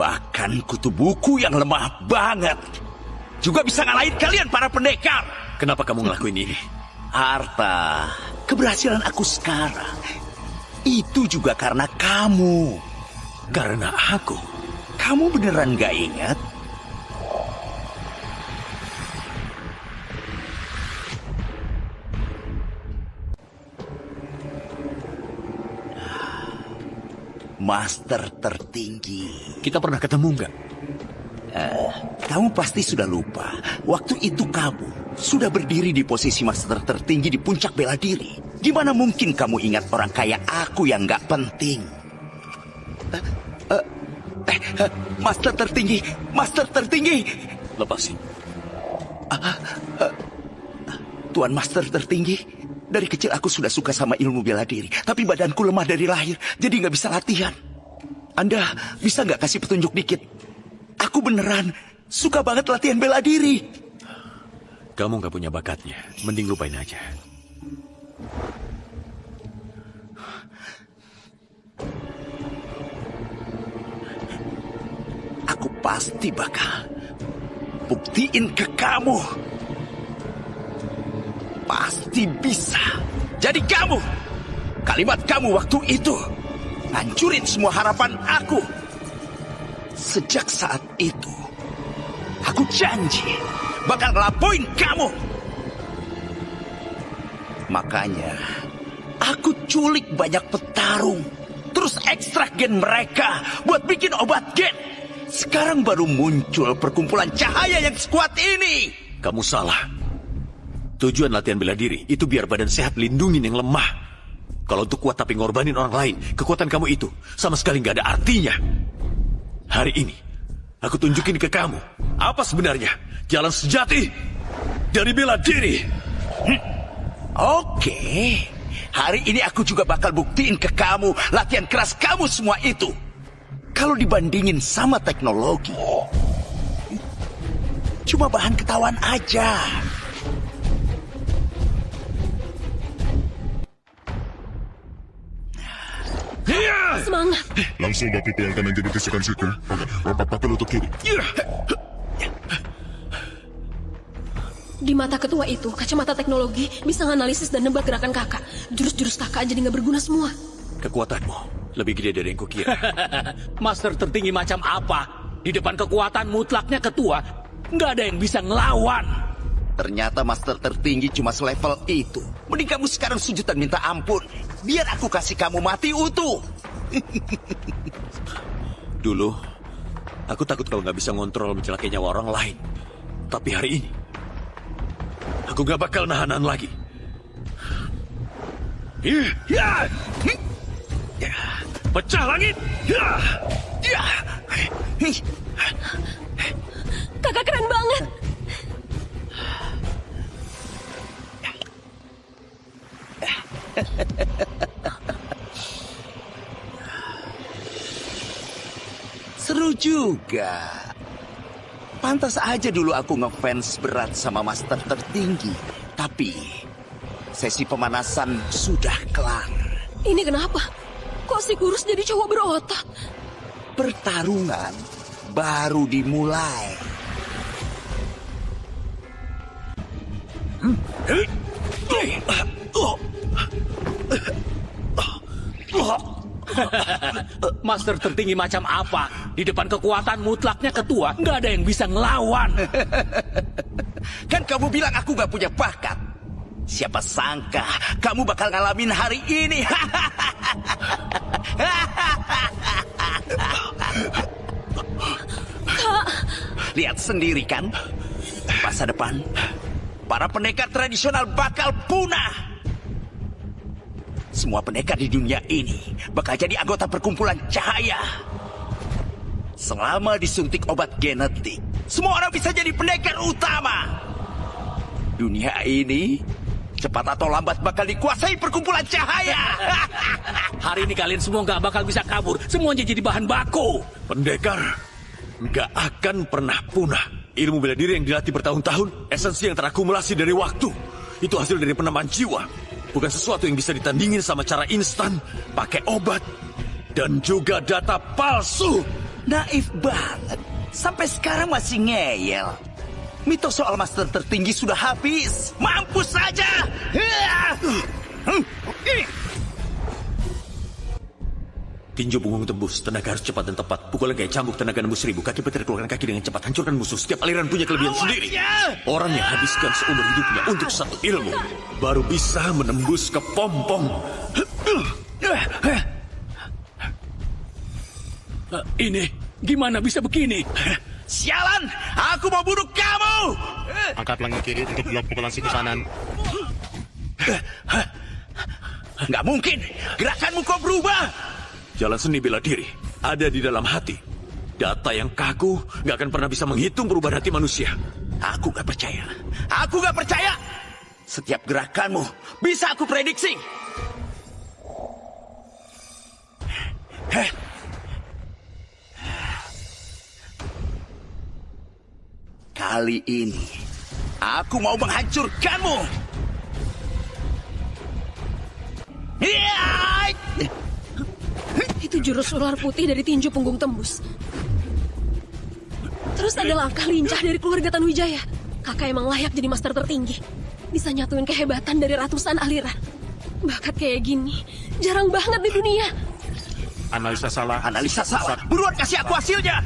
bahkan kutu buku yang lemah banget juga bisa ngalahin kalian para pendekar. Kenapa kamu ngelakuin ini? Arta, keberhasilan aku sekarang itu juga karena kamu. Karena aku? Kamu beneran gak ingat? Master tertinggi. Kita pernah ketemu nggak? Kamu pasti sudah lupa. Waktu itu kamu sudah berdiri di posisi master tertinggi di puncak bela diri. Gimana mungkin kamu ingat orang kayak aku yang nggak penting? Master tertinggi, master tertinggi. Lepasin. Tuan master tertinggi. Dari kecil aku sudah suka sama ilmu bela diri. Tapi badanku lemah dari lahir. Jadi nggak bisa latihan. Anda bisa nggak kasih petunjuk dikit? Aku beneran suka banget latihan bela diri. Kamu nggak punya bakatnya. Mending lupain aja. Aku pasti bakal buktiin ke kamu. Pasti bisa. Jadi kamu, kalimat kamu waktu itu hancurin semua harapan aku. Sejak saat itu, aku janji bakal ngelapoin kamu. Makanya, aku culik banyak petarung. Terus ekstrak gen mereka buat bikin obat gen. Sekarang baru muncul perkumpulan cahaya yang sekuat ini. Kamu salah. Tujuan latihan bela diri itu biar badan sehat lindungin yang lemah. Kalau untuk kuat tapi ngorbanin orang lain, kekuatan kamu itu sama sekali nggak ada artinya. Hari ini, aku tunjukin ke kamu apa sebenarnya jalan sejati dari bela diri. Oke, hari ini aku juga bakal buktiin ke kamu latihan keras kamu semua itu. Kalau dibandingin sama teknologi, cuma bahan ketahuan aja. Semangat. Langsung Bapak pelan kanan jadi tusukan siku. Oke, Bapak pakai lutut kiri. Di mata ketua itu, kacamata teknologi bisa menganalisis dan nebak gerakan kakak. Jurus-jurus kakak jadi nggak berguna semua. Kekuatanmu lebih gede dari yang kukira. Master tertinggi macam apa? Di depan kekuatan mutlaknya ketua, nggak ada yang bisa ngelawan. Ternyata master tertinggi cuma selevel itu. Mending kamu sekarang sujud dan minta ampun. Biar aku kasih kamu mati utuh. Dulu, aku takut kalau nggak bisa ngontrol mencelakai nyawa orang lain. Tapi hari ini, aku nggak bakal nahanan lagi. Pecah langit! Kakak keren banget. Seru juga. Pantas aja dulu aku ngefans berat sama master tertinggi. Tapi sesi pemanasan sudah kelar. Ini kenapa? Kok si kurus jadi cowok berotot? Pertarungan baru dimulai. Master tertinggi macam apa? Di depan kekuatan mutlaknya ketua, nggak ada yang bisa ngelawan. Kan kamu bilang aku gak punya bakat. Siapa sangka kamu bakal ngalamin hari ini. Lihat sendiri kan, masa depan para pendekar tradisional bakal punah. Semua pendekar di dunia ini bakal jadi anggota perkumpulan cahaya. Selama disuntik obat genetik, semua orang bisa jadi pendekar utama. Dunia ini cepat atau lambat bakal dikuasai perkumpulan cahaya. Hari ini kalian semua nggak bakal bisa kabur. Semuanya jadi bahan baku. Pendekar nggak akan pernah punah. Ilmu bela diri yang dilatih bertahun-tahun, esensi yang terakumulasi dari waktu. Itu hasil dari penamaan jiwa. Bukan sesuatu yang bisa ditandingin sama cara instan, pakai obat, dan juga data palsu. Naif banget. Sampai sekarang masih ngeyel. Mitos soal master tertinggi sudah habis. Mampus saja. Tinju punggung tembus, tenaga harus cepat dan tepat. Pukulan kayak cambuk, tenaga nembus 1000. Kaki petir keluarkan kaki dengan cepat, hancurkan musuh. Setiap aliran punya kelebihan sendiri. Orang yang habiskan seumur hidupnya untuk satu ilmu baru bisa menembus ke pompong. Ini gimana bisa begini? Sialan, aku mau bunuh kamu. Angkat lengan kiri untuk blok pukulan siku kanan. Nggak mungkin, gerakanmu kok berubah. Jalan seni bela diri ada di dalam hati. Data yang kaku nggak akan pernah bisa menghitung perubahan hati manusia. Aku nggak percaya. Aku nggak percaya. Setiap gerakanmu bisa aku prediksi. Kali ini aku mau menghancurkanmu. Itu jurus ular putih dari tinju punggung tembus. Terus ada langkah lincah dari keluarga Tanuwijaya. Kakak emang layak jadi master tertinggi. Bisa nyatuin kehebatan dari ratusan aliran. Bakat kayak gini jarang banget di dunia. Analisa salah. Analisa salah. Buruan kasih aku hasilnya.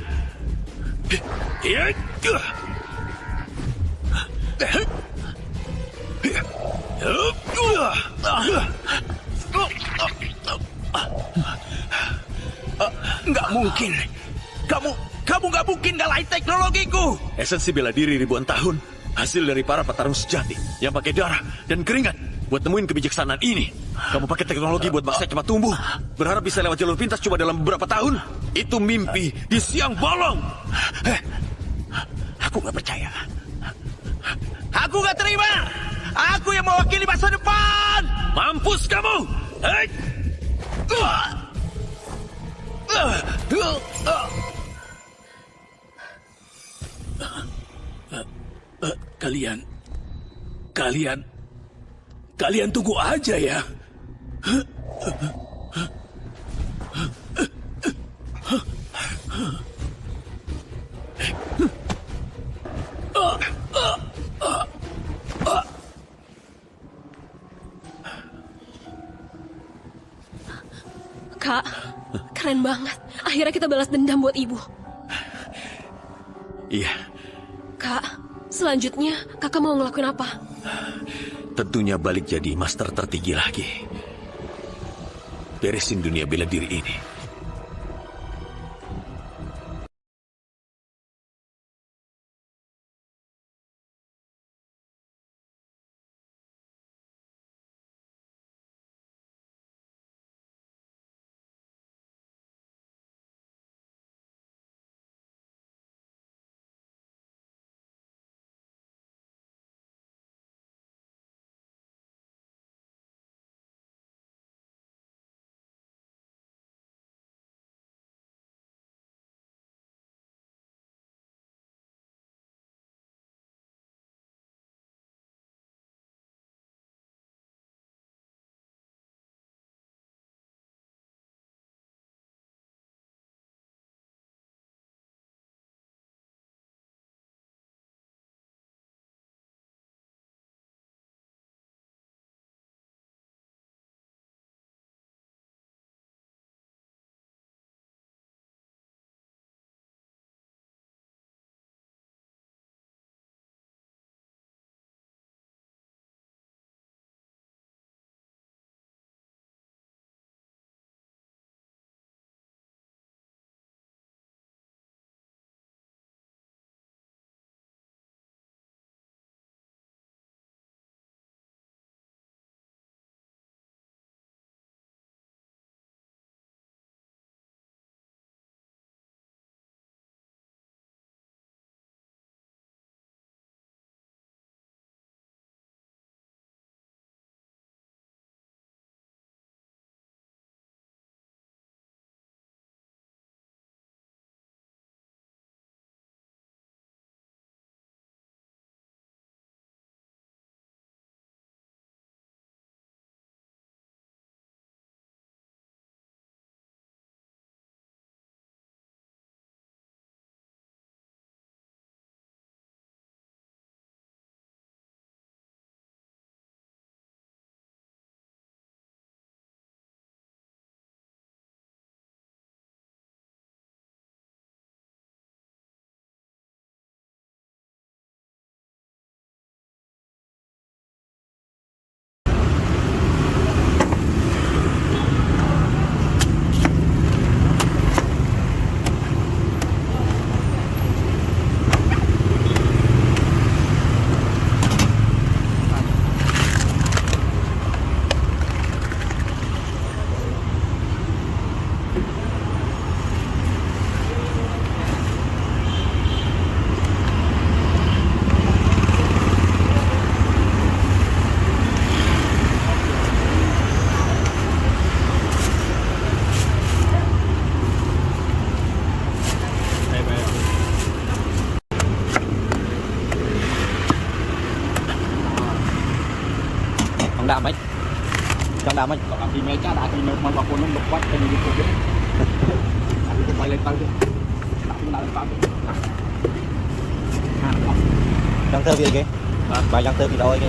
Nggak mungkin. Kamu nggak mungkin ngalahin teknologiku. Esensi bela diri ribuan tahun, hasil dari para petarung sejati yang pakai darah dan keringat buat nemuin kebijaksanaan ini. Kamu pakai teknologi buat bangsa cepat tumbuh, berharap bisa lewat jalur pintas cuma dalam beberapa tahun. Itu mimpi di siang bolong. Aku nggak percaya. Aku nggak terima. Aku yang mewakili masa depan. Mampus kamu. Kalian tunggu aja ya. Keren banget. Akhirnya kita balas dendam buat ibu. Iya, Kak, selanjutnya kakak mau ngelakuin apa? tentunya balik jadi master tertinggi lagi. Beresin dunia bela diri ini. đạm ấy trong đạm ấy thì mấy cha đã thì mà vào cuốn nó lục quát cái gì cũng biết quay lên tăng đi Giang thơ gì kì? Bài giang thơ gì đâu kì?